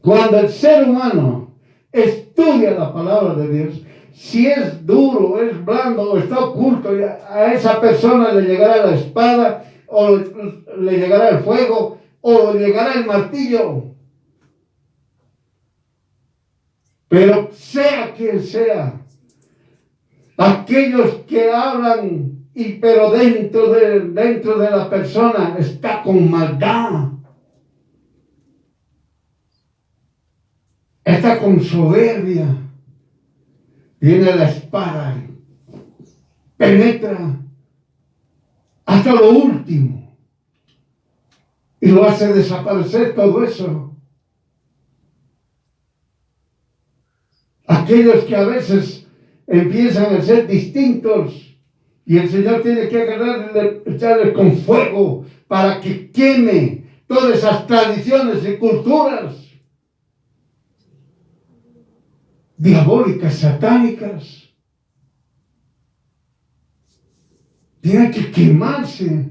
Cuando el ser humano estudia la palabra de Dios, si es duro, es blando o está oculto, a esa persona le llegará la espada, o le llegará el fuego, o le llegará el martillo. Pero sea quien sea, aquellos que hablan, pero dentro de la persona está con maldad, está con soberbia, viene la espada, penetra hasta lo último y lo hace desaparecer todo eso. Aquellos que a veces empiezan a ser distintos y el Señor tiene que agarrarle, echarle con fuego para que queme todas esas tradiciones y culturas diabólicas, satánicas. Tiene que quemarse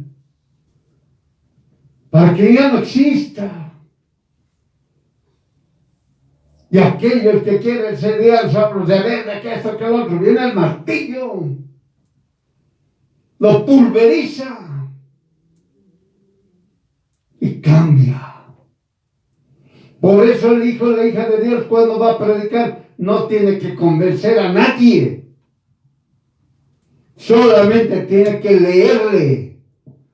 para que ya no exista. Y aquellos que quieren ser soplos de verde, que esto, que lo otro, viene el martillo, lo pulveriza y cambia. Por eso el hijo y la hija de Dios, cuando va a predicar, no tiene que convencer a nadie. Solamente tiene que leerle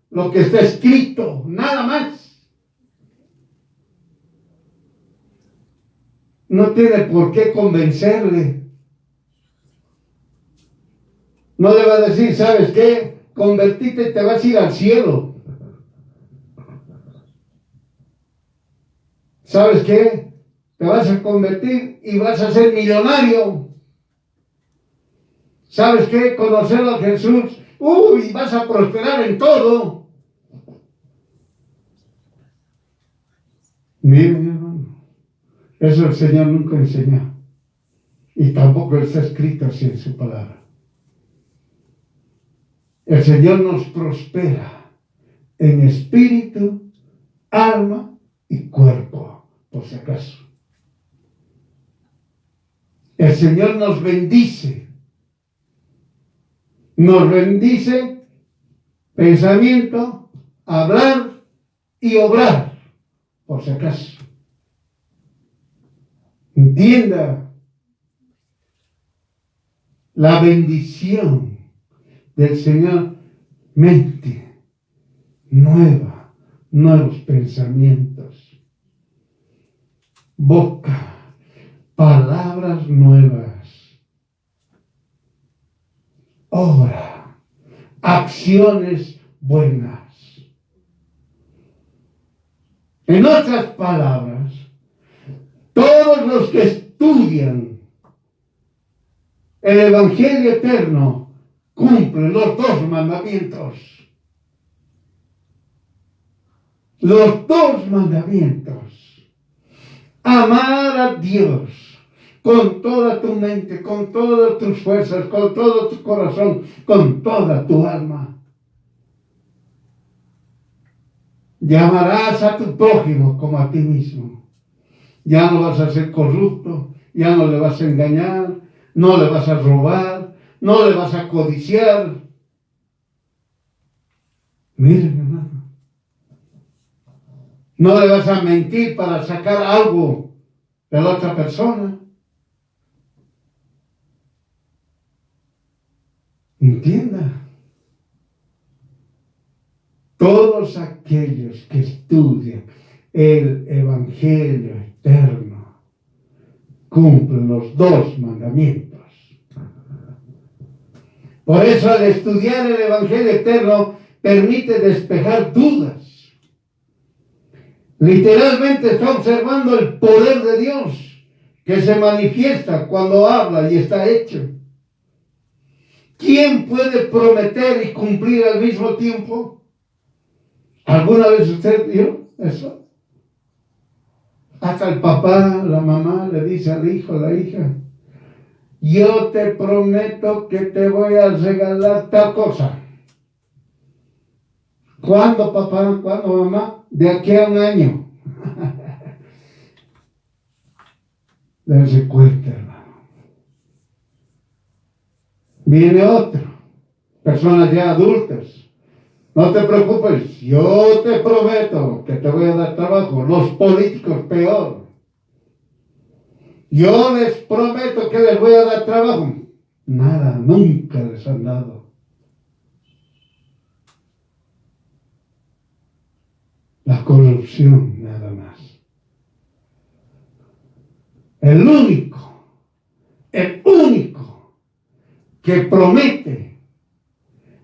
lo que está escrito, nada más. No tiene por qué convencerle. No le va a decir, ¿sabes qué? Convertite y te vas a ir al cielo. ¿Sabes qué? Te vas a convertir y vas a ser millonario. ¿Sabes qué? Conocer a Jesús. Uy, vas a prosperar en todo. Miren, hermano, eso el Señor nunca enseñó. Y tampoco está escrito así en su palabra. El Señor nos prospera en espíritu, alma y cuerpo, por si acaso. El Señor nos bendice. Nos bendice pensamiento, hablar y obrar, por si acaso. Entienda la bendición del Señor, mente nueva, nuevos pensamientos, boca, palabras nuevas, obra, acciones buenas. En otras palabras, todos los que estudian el Evangelio eterno cumplen los dos mandamientos. Los dos mandamientos. Amar a Dios con toda tu mente, con todas tus fuerzas, con todo tu corazón, con toda tu alma. Llamarás a tu prójimo como a ti mismo. Ya no vas a ser corrupto, ya no le vas a engañar, no le vas a robar, no le vas a codiciar. Miren, hermano, no le vas a mentir para sacar algo de la otra persona. Entienda. Todos aquellos que estudian el Evangelio eterno cumplen los dos mandamientos. Por eso, al estudiar el Evangelio eterno, permite despejar dudas. Literalmente está observando el poder de Dios que se manifiesta cuando habla y está hecho. ¿Quién puede prometer y cumplir al mismo tiempo? ¿Alguna vez usted vio eso? Hasta el papá, la mamá le dice al hijo, la hija: yo te prometo que te voy a regalar tal cosa. ¿Cuándo, papá? ¿Cuándo, mamá? De aquí a un año. Dense cuenta, hermano. Viene otro, personas ya adultas. No te preocupes, yo te prometo que te voy a dar trabajo. Los políticos peor. Yo les prometo que les voy a dar trabajo. Nada, nunca les han dado. La corrupción, nada más. El único que promete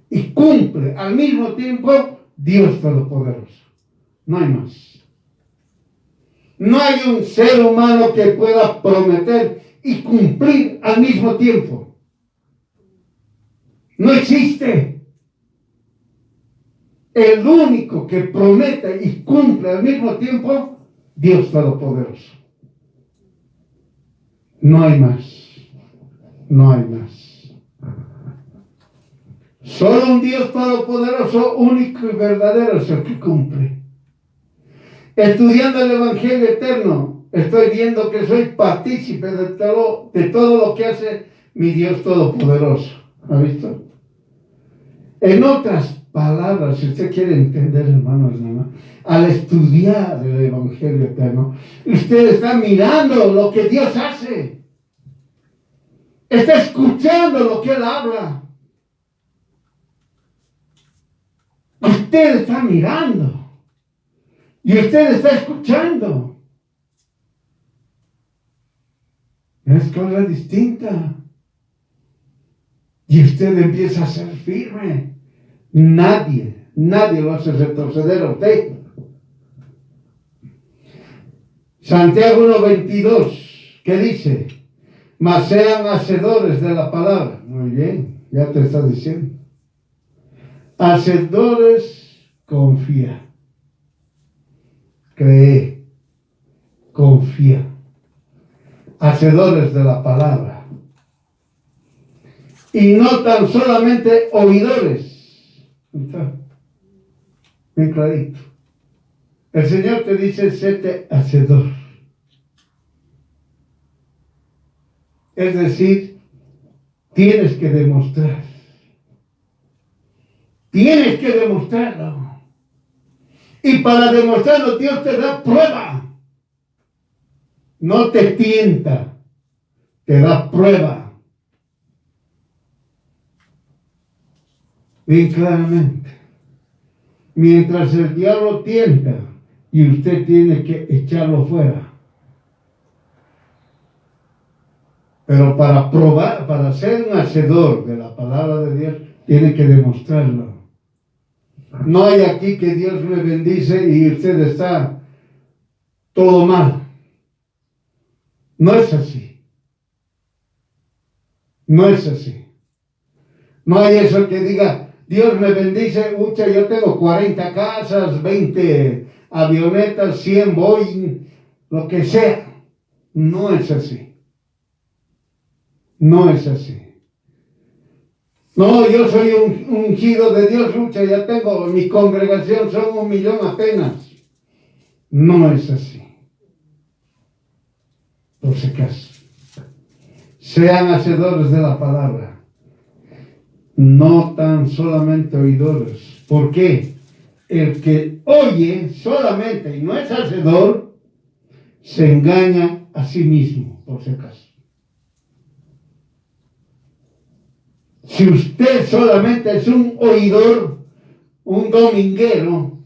y cumple al mismo tiempo, Dios Todopoderoso. No hay más. No hay un ser humano que pueda prometer y cumplir al mismo tiempo. No existe. El único que promete y cumple al mismo tiempo, Dios Todopoderoso. No hay más. No hay más. Solo un Dios Todopoderoso, único y verdadero es el que cumple. Estudiando el Evangelio eterno, estoy viendo que soy partícipe de todo lo que hace mi Dios Todopoderoso. ¿Ha visto? En otras palabras, si usted quiere entender, hermanos, al estudiar el Evangelio eterno, usted está mirando lo que Dios hace. Está escuchando lo que Él habla. Usted está mirando. Y usted está escuchando. Es cosa distinta. Y usted empieza a ser firme. Nadie lo hace retroceder a usted. Santiago 1:22, ¿qué dice? Mas sean hacedores de la palabra. Muy bien, ya te está diciendo. Hacedores, confía. Cree, confía. Hacedores de la palabra. Y no tan solamente oidores. Está bien clarito. El Señor te dice, séte hacedor. Es decir, tienes que demostrar. Tienes que demostrarlo. Y para demostrarlo, Dios te da prueba. No te tienta, te da prueba. Bien claramente. Mientras el diablo tienta, y usted tiene que echarlo fuera. Pero para probar, para ser un hacedor de la palabra de Dios, tiene que demostrarlo. No hay aquí que Dios me bendice y usted está todo mal. No es así. No es así. No hay eso que diga, Dios me bendice, ucha, yo tengo 40 casas, 20 avionetas, 100 Boeing, lo que sea. No es así. No es así. No, yo soy un ungido de Dios, lucha, ya tengo, mi congregación son 1 millón apenas. No es así. Por si acaso. Sean hacedores de la palabra. No tan solamente oidores. ¿Por qué? El que oye solamente y no es hacedor, se engaña a sí mismo, por si acaso. Si usted solamente es un oidor, un dominguero,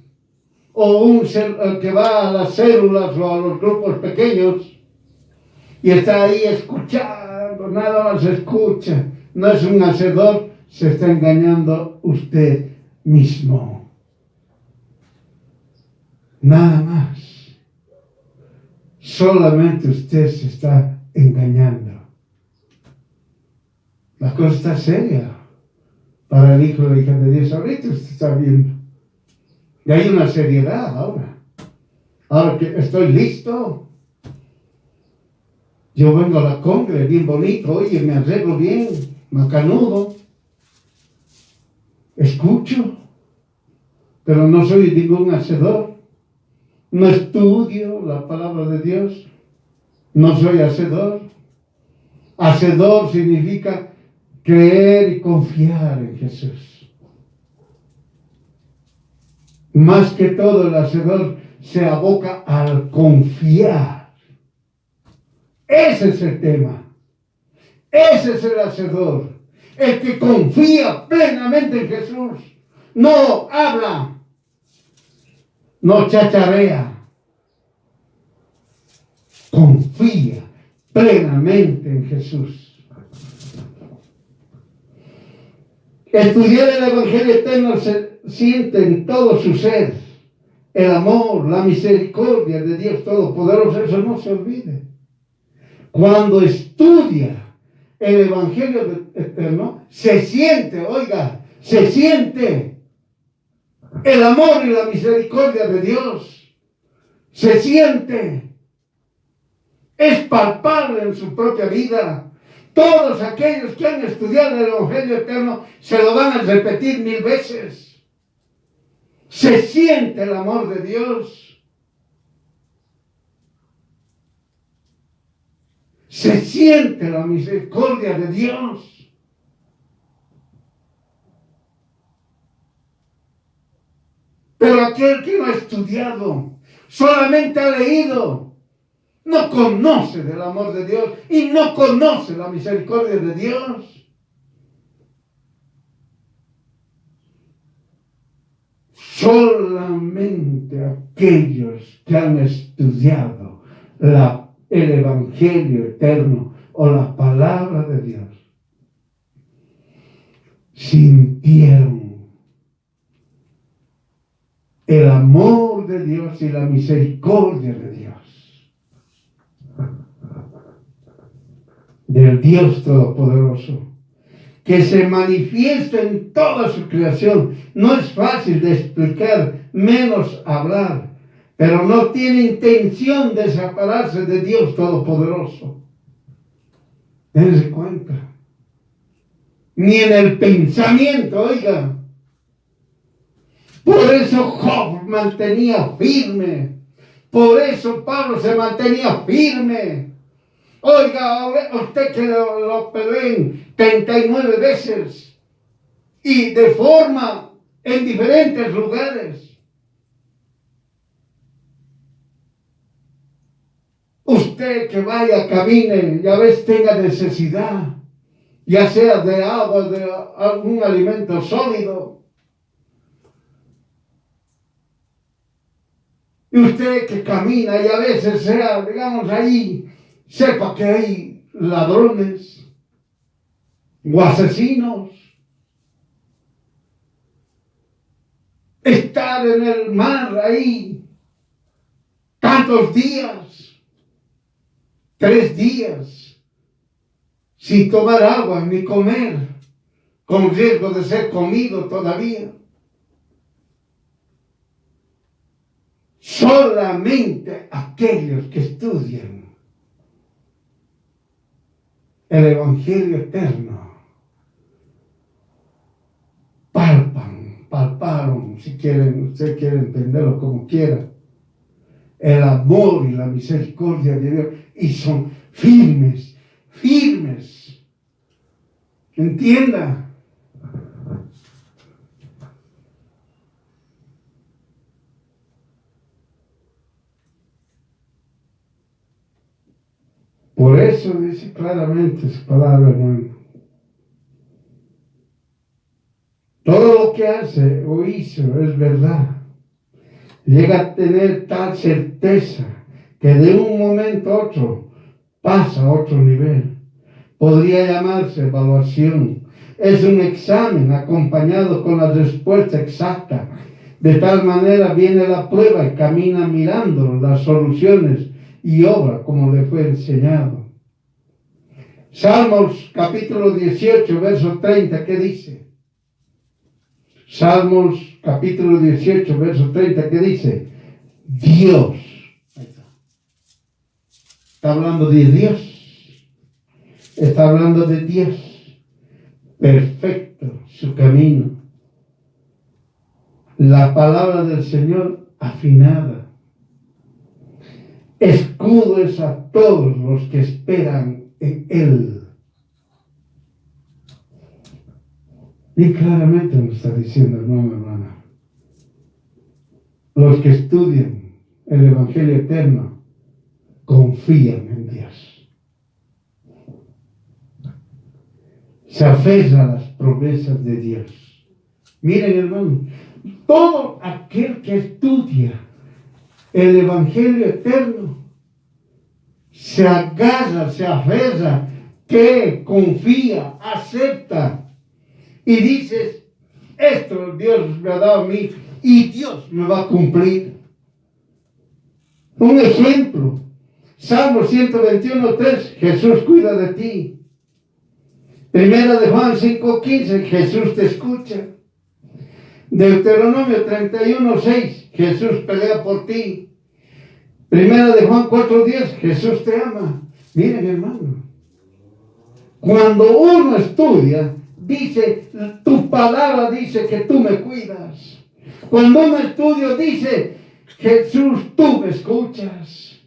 o un que va a las células o a los grupos pequeños y está ahí escuchando, nada más escucha, no es un hacedor, se está engañando usted mismo. Nada más. Solamente usted se está engañando. La cosa está seria para el hijo o la hija de Dios. Ahorita usted está viendo. Y hay una seriedad ahora. Ahora que estoy listo. Yo vengo a la congre bien bonito. Oye, me arreglo bien. Macanudo. Escucho. Pero no soy ningún hacedor. no estudio la palabra de Dios, no soy hacedor. Hacedor significa creer y confiar en Jesús. Más que todo, el hacedor se aboca al confiar. Ese es el tema. Ese es el hacedor. El que confía plenamente en Jesús. No habla. No chacharea. Confía plenamente en Jesús. Estudiar el Evangelio eterno se siente en todo su ser. El amor, la misericordia de Dios Todopoderoso, eso no se olvide. Cuando estudia el Evangelio eterno, se siente, oiga, se siente el amor y la misericordia de Dios. Se siente. Es palpable en su propia vida. Todos aquellos que han estudiado el Evangelio eterno se lo van a repetir 1000 veces. Se siente el amor de Dios. Se siente la misericordia de Dios. Pero aquel que no ha estudiado, solamente ha leído, no conoce del amor de Dios y no conoce la misericordia de Dios. Solamente aquellos que han estudiado el Evangelio eterno o la palabra de Dios sintieron el amor de Dios y la misericordia de Dios. Del Dios Todopoderoso, que se manifiesta en toda su creación. No es fácil de explicar, menos hablar, pero no tiene intención de separarse de Dios Todopoderoso. Dense cuenta. Ni en el pensamiento, oiga. Por eso Job mantenía firme. Por eso Pablo se mantenía firme. Oiga, usted que lo peleen 39 veces y de forma en diferentes lugares. Usted que vaya, camine y a veces tenga necesidad, ya sea de agua, de algún alimento sólido. Y usted que camina y a veces sea, digamos, ahí, sepa que hay ladrones o asesinos. Estar en el mar ahí tantos días, 3 días, sin tomar agua ni comer, con riesgo de ser comido todavía. Solamente aquellos que estudian el Evangelio eterno palparon, si quieren, usted quiere entenderlo como quiera, el amor y la misericordia de Dios, y son firmes. Entienda. Por eso dice claramente su palabra, hermano. Todo lo que hace o hizo es verdad. Llega a tener tal certeza que de un momento a otro pasa a otro nivel. Podría llamarse evaluación. Es un examen acompañado con la respuesta exacta. De tal manera viene la prueba y camina mirando las soluciones y obra como le fue enseñado. Salmos capítulo 18, verso 30, ¿qué dice? Salmos capítulo 18, verso 30, ¿qué dice? Dios. Ahí está. Está hablando de Dios. Está hablando de Dios. Perfecto su camino. La palabra del Señor afinada. Escudo es a todos los que esperan en Él. Y claramente nos está diciendo, hermana, los que estudian el Evangelio eterno confían en Dios. Se aferra a las promesas de Dios. Miren, hermano, todo aquel que estudia el Evangelio eterno se agarra, se aferra, cree, confía, acepta y dices, esto Dios me ha dado a mí y Dios me va a cumplir. Un ejemplo, Salmo 121:3, Jesús cuida de ti. Primera de Juan 5:15, Jesús te escucha. Deuteronomio 31:6, Jesús pelea por ti. Primera de Juan 4:10, Jesús te ama. Miren, hermano, cuando uno estudia, dice, tu palabra dice que tú me cuidas. Cuando uno estudia, dice, Jesús, tú me escuchas.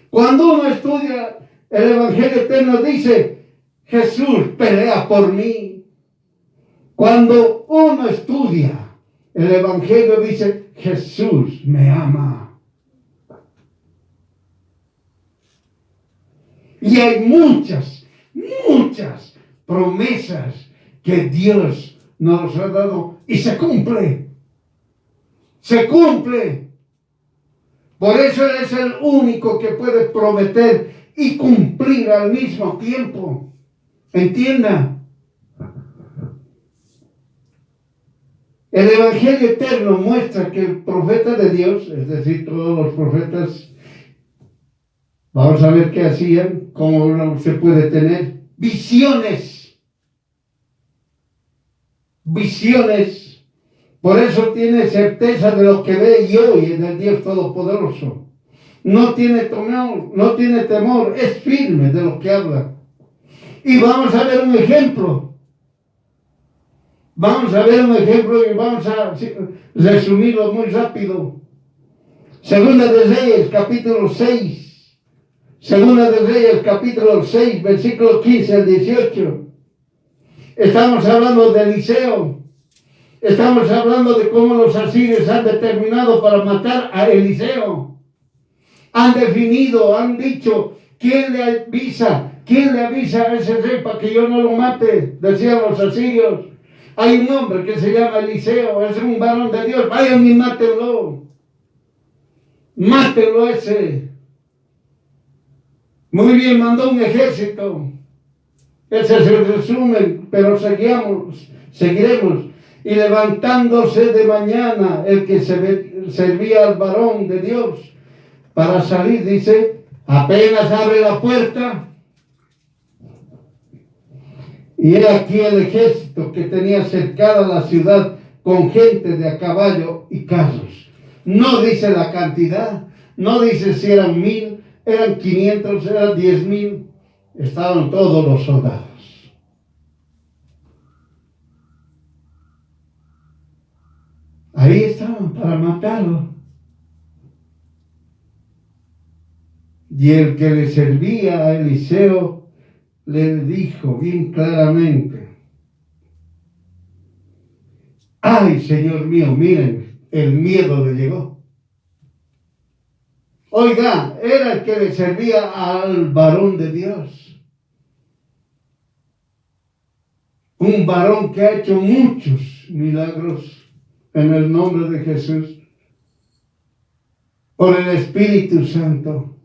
Cuando uno estudia el Evangelio eterno, dice, Jesús pelea por mí. Cuando uno estudia el Evangelio, dice, Jesús me ama. Y hay muchas promesas que Dios nos ha dado y se cumple. Se cumple. Por eso Él es el único que puede prometer y cumplir al mismo tiempo. Entienda. El Evangelio eterno muestra que el profeta de Dios, es decir, todos los profetas, vamos a ver qué hacían, cómo se puede tener visiones. Visiones. Por eso tiene certeza de lo que ve y oye en el Dios Todopoderoso. No tiene temor, es firme de lo que habla. Y vamos a ver un ejemplo. Vamos a ver un ejemplo y vamos a resumirlo muy rápido. Segunda de Reyes, capítulo 6. Segunda de Reyes, capítulo 6, versículo 15 al 18. Estamos hablando de Eliseo. Estamos hablando de cómo los asirios han determinado para matar a Eliseo. Han definido, han dicho, ¿quién le avisa? ¿Quién le avisa a ese rey para que yo no lo mate? Decían los asirios. Hay un hombre que se llama Eliseo, es un varón de Dios, vayan y mátenlo. Mátenlo ese. Muy bien, mandó un ejército. Ese es el resumen, pero seguiremos. Y levantándose de mañana, el que servía al varón de Dios para salir, dice, apenas abre la puerta, y he aquí el ejército que tenía cercada la ciudad con gente de a caballo y carros. No dice la cantidad, no dice si eran 1000, eran 500, eran 10,000. Estaban todos los soldados. Ahí estaban para matarlo. Y el que le servía a Eliseo le dijo bien claramente, ay, Señor mío, miren, el miedo le llegó. Oiga, era el que le servía al varón de Dios. Un varón que ha hecho muchos milagros en el nombre de Jesús, por el Espíritu Santo.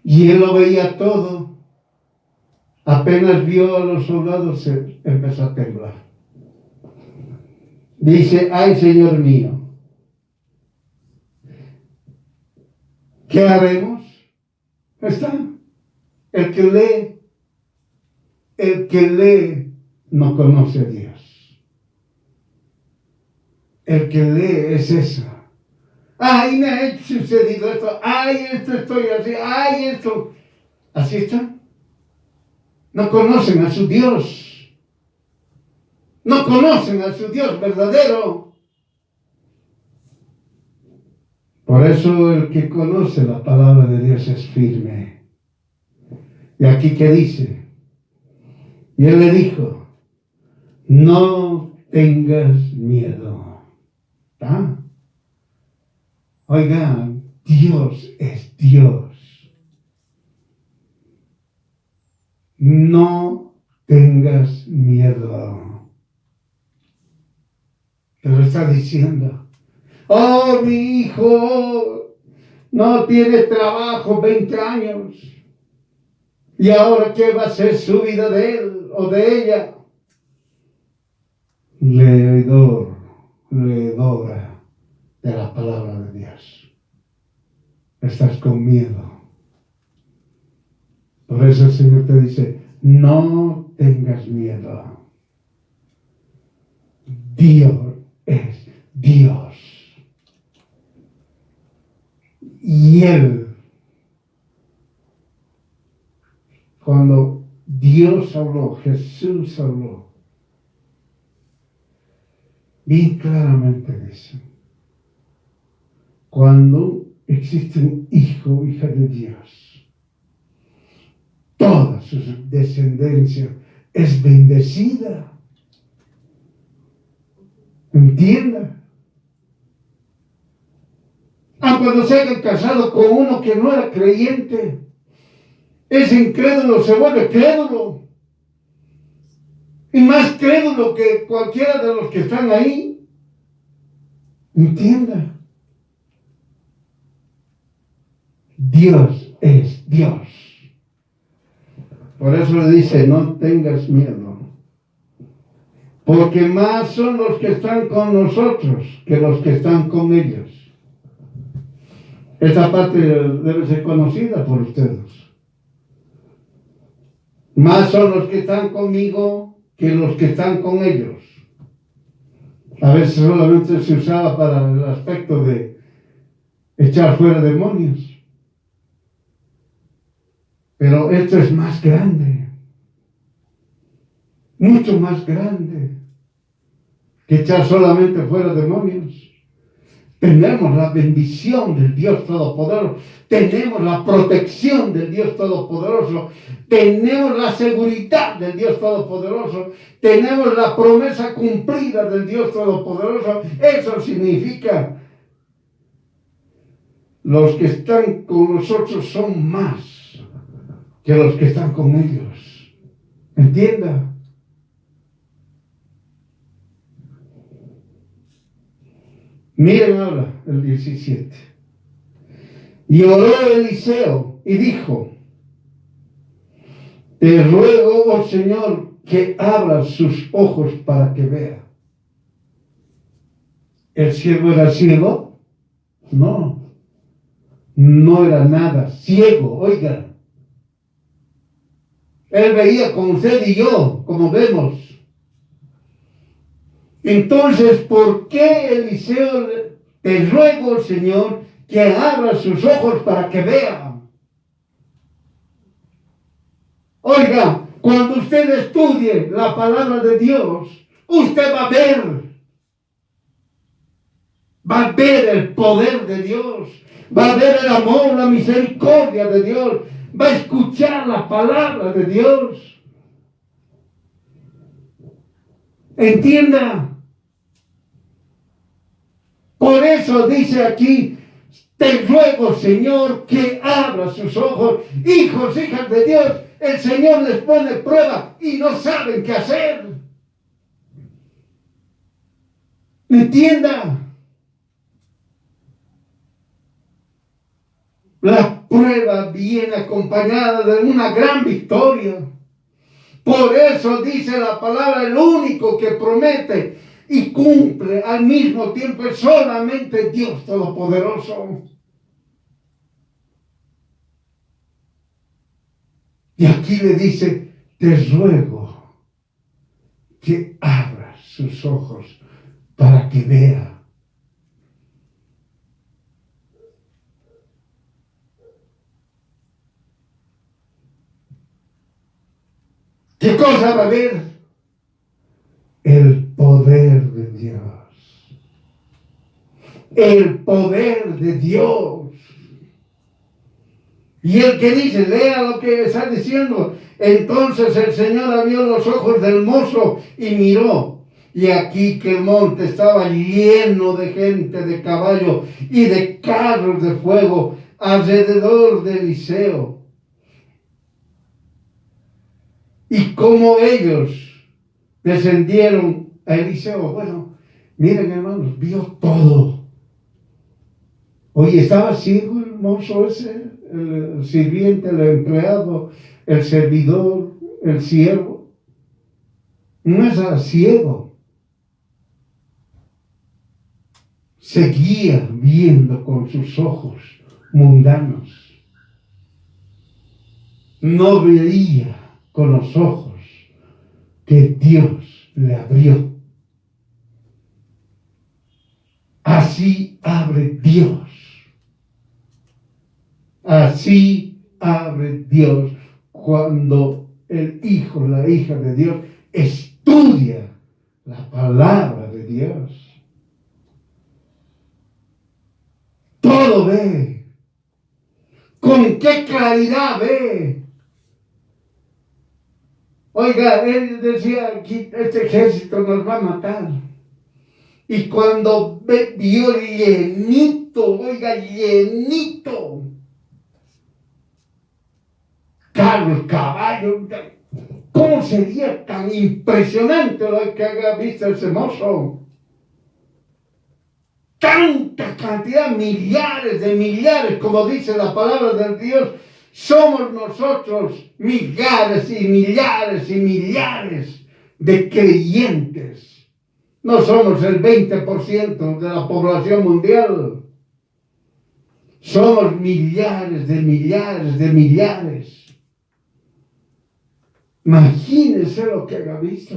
Y él lo veía todo. Apenas vio a los soldados, empezó a temblar. Dice, ay, Señor mío, ¿qué haremos? Está. El que lee no conoce a Dios. El que lee es eso. Ay, me ha sucedido esto. Ay, esto estoy así. Ay, esto. Así está. No conocen a su Dios. No conocen a su Dios verdadero. Por eso el que conoce la palabra de Dios es firme. Y aquí que dice, y él le dijo, no tengas miedo. ¿Ah? Oigan, Dios es Dios. No tengas miedo. Pero está diciendo, oh, mi hijo no tiene trabajo 20 años. ¿Y ahora qué va a ser su vida de él o de ella? Leedora de la palabra de Dios. Estás con miedo. Por eso el Señor te dice, no tengas miedo. Dios es Dios. Y Él, cuando Dios habló, Jesús habló, bien claramente dice, cuando existe un hijo o hija de Dios, toda su descendencia es bendecida. ¿Entienda? Cuando se hayan casado con uno que no era creyente, ese incrédulo se vuelve crédulo. Y más crédulo que cualquiera de los que están ahí. ¿Entienda? Dios es Dios. Por eso le dice, no tengas miedo. Porque más son los que están con nosotros que los que están con ellos. Esta parte debe ser conocida por ustedes. Más son los que están conmigo que los que están con ellos. A veces solamente se usaba para el aspecto de echar fuera demonios. Pero esto es más grande. Mucho más grande que echar solamente fuera demonios. Tenemos la bendición del Dios Todopoderoso. Tenemos la protección del Dios Todopoderoso. Tenemos la seguridad del Dios Todopoderoso. Tenemos la promesa cumplida del Dios Todopoderoso. Eso significa, los que están con nosotros son más que los que están con ellos. ¿Entienda? Miren ahora el 17. Y oró Eliseo y dijo, te ruego, oh Señor, que abras sus ojos para que vea. ¿El siervo era ciego? No, no era nada ciego, oiga. Él veía como usted y yo, como vemos. Entonces, ¿por qué Eliseo, te ruego, Señor, que abra sus ojos para que vea? Oiga, cuando usted estudie la palabra de Dios, usted va a ver. Va a ver el poder de Dios. Va a ver el amor, la misericordia de Dios. Va a escuchar la palabra de Dios. Entienda. Por eso dice aquí, te ruego, Señor, que abra sus ojos. Hijos, hijas de Dios, el Señor les pone prueba y no saben qué hacer. Entienda. La prueba viene acompañada de una gran victoria. Por eso dice la palabra, el único que promete y cumple al mismo tiempo es solamente Dios Todopoderoso. Y aquí le dice, te ruego que abras sus ojos para que vea. ¿Qué cosa va a ver? El poder de Dios. el poder de Dios. Y el que dice, lea lo que está diciendo. Entonces el Señor abrió los ojos del mozo y miró. Y aquí que el monte estaba lleno de gente, de caballo y de carros de fuego alrededor de Eliseo. Y como ellos descendieron a Eliseo. Bueno, miren hermanos, vio todo. Oye, estaba ciego el mozo ese, el sirviente, el empleado, el servidor, el siervo. No estaba ciego. Seguía viendo con sus ojos mundanos. No veía con los ojos que Dios le abrió. Así abre Dios. Así abre Dios cuando el hijo, la hija de Dios estudia la palabra de Dios. Todo ve. ¿Con qué claridad ve? Oiga, él decía, aquí este ejército nos va a matar. Y cuando vio llenito, oiga, llenito, carros, caballos, ¿cómo sería tan impresionante lo que haya visto ese mozo? Tanta cantidad, millares de millares, como dice la palabra del Dios, somos nosotros millares y millares y millares de creyentes. No somos el 20% de la población mundial. Somos millares de millares de millares. Imagínense lo que haya visto.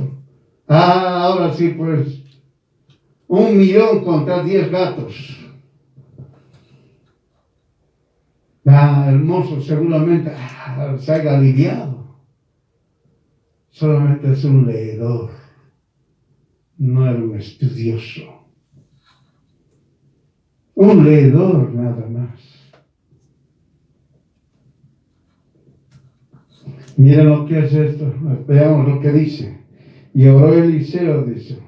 Ahora sí, pues, 1,000,000 contra 10 gatos. El mozo seguramente se haya aliviado. Solamente es un leedor. No era un estudioso. Un leedor nada más. Miren lo que es esto. Veamos lo que dice. Y oró Eliseo, dice.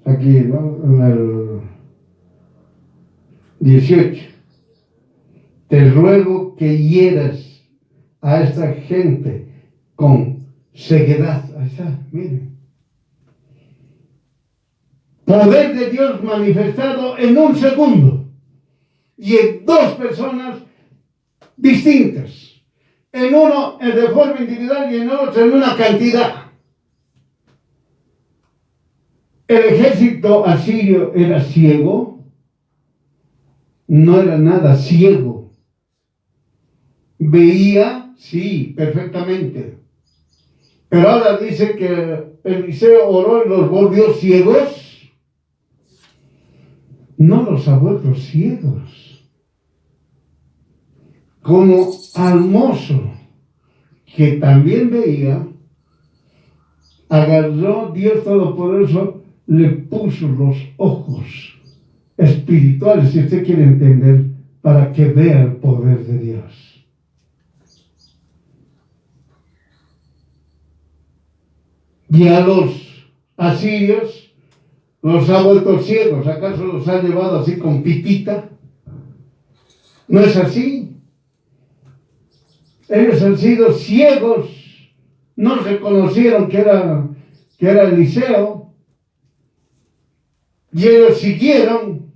Aquí, ¿no? En el 18. Te ruego que hieras a esta gente con ceguedad. Ahí está, miren. Poder de Dios manifestado en un segundo y en dos personas distintas. En uno de forma individual y en otro en una cantidad. El ejército asirio era ciego. No era nada ciego. Veía, sí, perfectamente. Pero ahora dice que Eliseo oró y los volvió ciegos. No los ha vuelto ciegos. Como al mozo, que también veía, agarró Dios Todopoderoso, le puso los ojos espirituales, si usted quiere entender, para que vea el poder de Dios. Y a los asirios los ha vuelto ciegos. ¿Acaso los ha llevado así con pitita? No es así. Ellos han sido ciegos. No reconocieron que era Eliseo. Y ellos siguieron.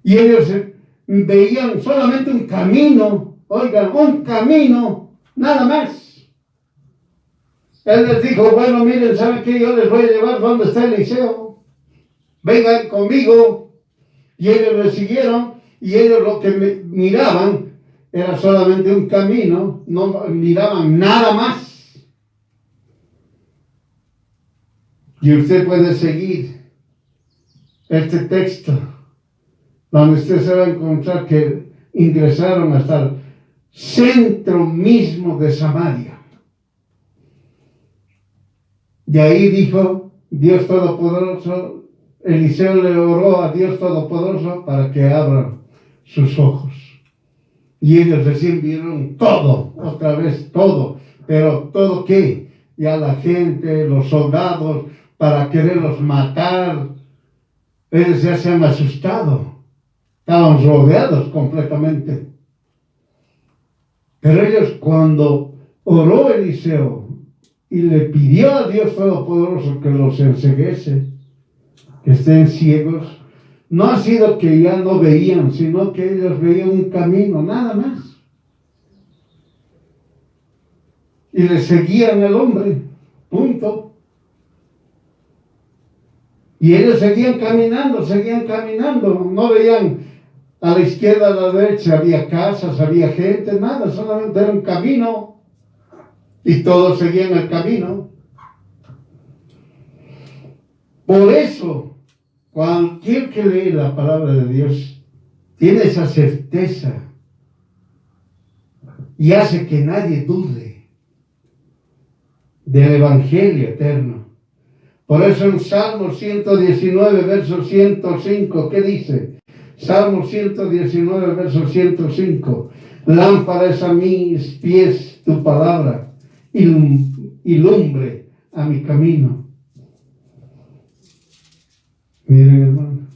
Y ellos veían solamente un camino. Oigan, un camino, nada más. Él les dijo, bueno, miren, ¿saben qué? Yo les voy a llevar donde está Eliseo. Vengan conmigo. Y ellos le siguieron. Y ellos lo que miraban era solamente un camino. No miraban nada más. Y usted puede seguir este texto, donde usted se va a encontrar que ingresaron hasta el centro mismo de Samaria. Y ahí dijo Dios Todopoderoso, Eliseo le oró a Dios Todopoderoso para que abran sus ojos. Y ellos recién vieron todo, otra vez todo. Pero ¿todo qué? Ya la gente, los soldados, para quererlos matar, ellos ya se han asustado. Estaban rodeados completamente. Pero ellos, cuando oró Eliseo y le pidió a Dios Todopoderoso que los enceguese, que estén ciegos, no ha sido que ya no veían, sino que ellos veían un camino, nada más. Y le seguían al hombre, punto. Y ellos seguían caminando, no veían a la izquierda, a la derecha, había casas, había gente, nada, solamente era un camino. Y todos seguían el camino. Por eso, cualquier que lee la palabra de Dios tiene esa certeza y hace que nadie dude del Evangelio eterno. Por eso en Salmo 119, verso 105, ¿qué dice? Salmo 119, verso 105. Lámpara es a mis pies tu palabra y lumbre a mi camino. Miren, hermano,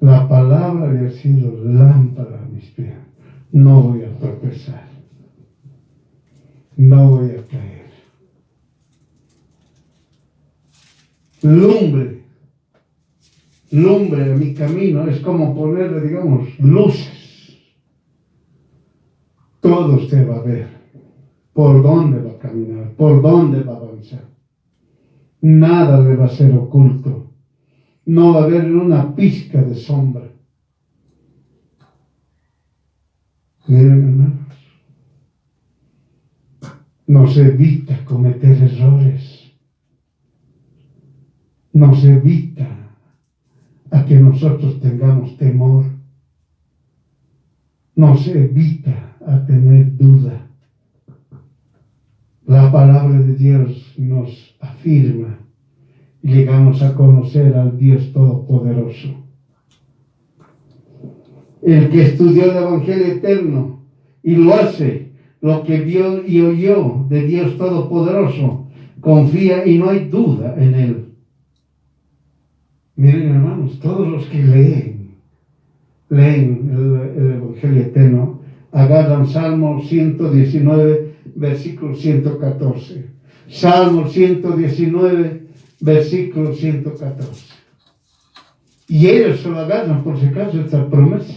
la palabra le ha sido lámpara a mis pies. No voy a tropezar, no voy a caer. Lumbre a mi camino, es como ponerle, digamos, luces. Todo usted va a ver por dónde va a caminar, por dónde va a avanzar. Nada le va a ser oculto. No va a haber una pizca de sombra. Miren, hermanos, nos evita cometer errores. Nos evita a que nosotros tengamos temor. Nos evita a tener duda. La palabra de Dios nos afirma y llegamos a conocer al Dios Todopoderoso. El que estudió el Evangelio eterno y lo hace, lo que vio y oyó de Dios Todopoderoso, confía y no hay duda en él. Miren, hermanos, todos los que leen el Evangelio eterno, agarran Salmo 119, versículo 114. Salmo 119, versículo 114. Y ellos se lo agarran, por si acaso, esta promesa.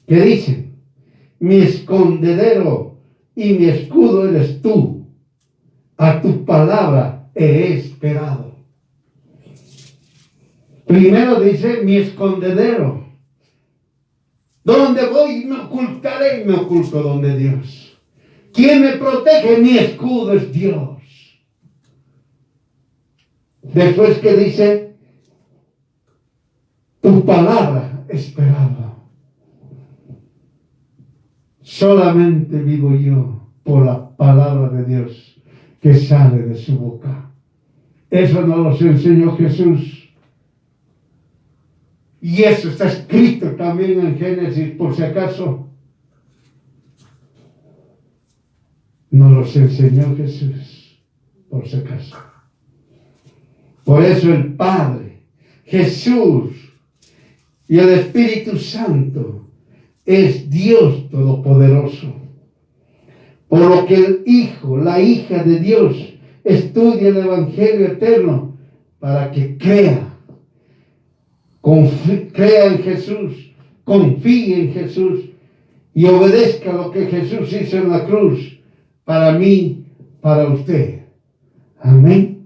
Que dice: mi escondedero y mi escudo eres tú. A tu palabra he esperado. Primero dice, mi escondedero. Donde voy me ocultaré y me oculto donde Dios. ¿Quién me protege? Mi escudo es Dios. Después que dice, tu palabra esperaba. Solamente vivo yo por la palabra de Dios que sale de su boca. Eso nos lo enseñó Jesús. Y eso está escrito también en Génesis, por si acaso. Nos los enseñó Jesús, por si acaso. Por eso el Padre, Jesús y el Espíritu Santo es Dios Todopoderoso. Por lo que el Hijo, la hija de Dios, estudia el Evangelio eterno para que crea en Jesús, confíe en Jesús y obedezca lo que Jesús hizo en la cruz para mí, para usted. Amén.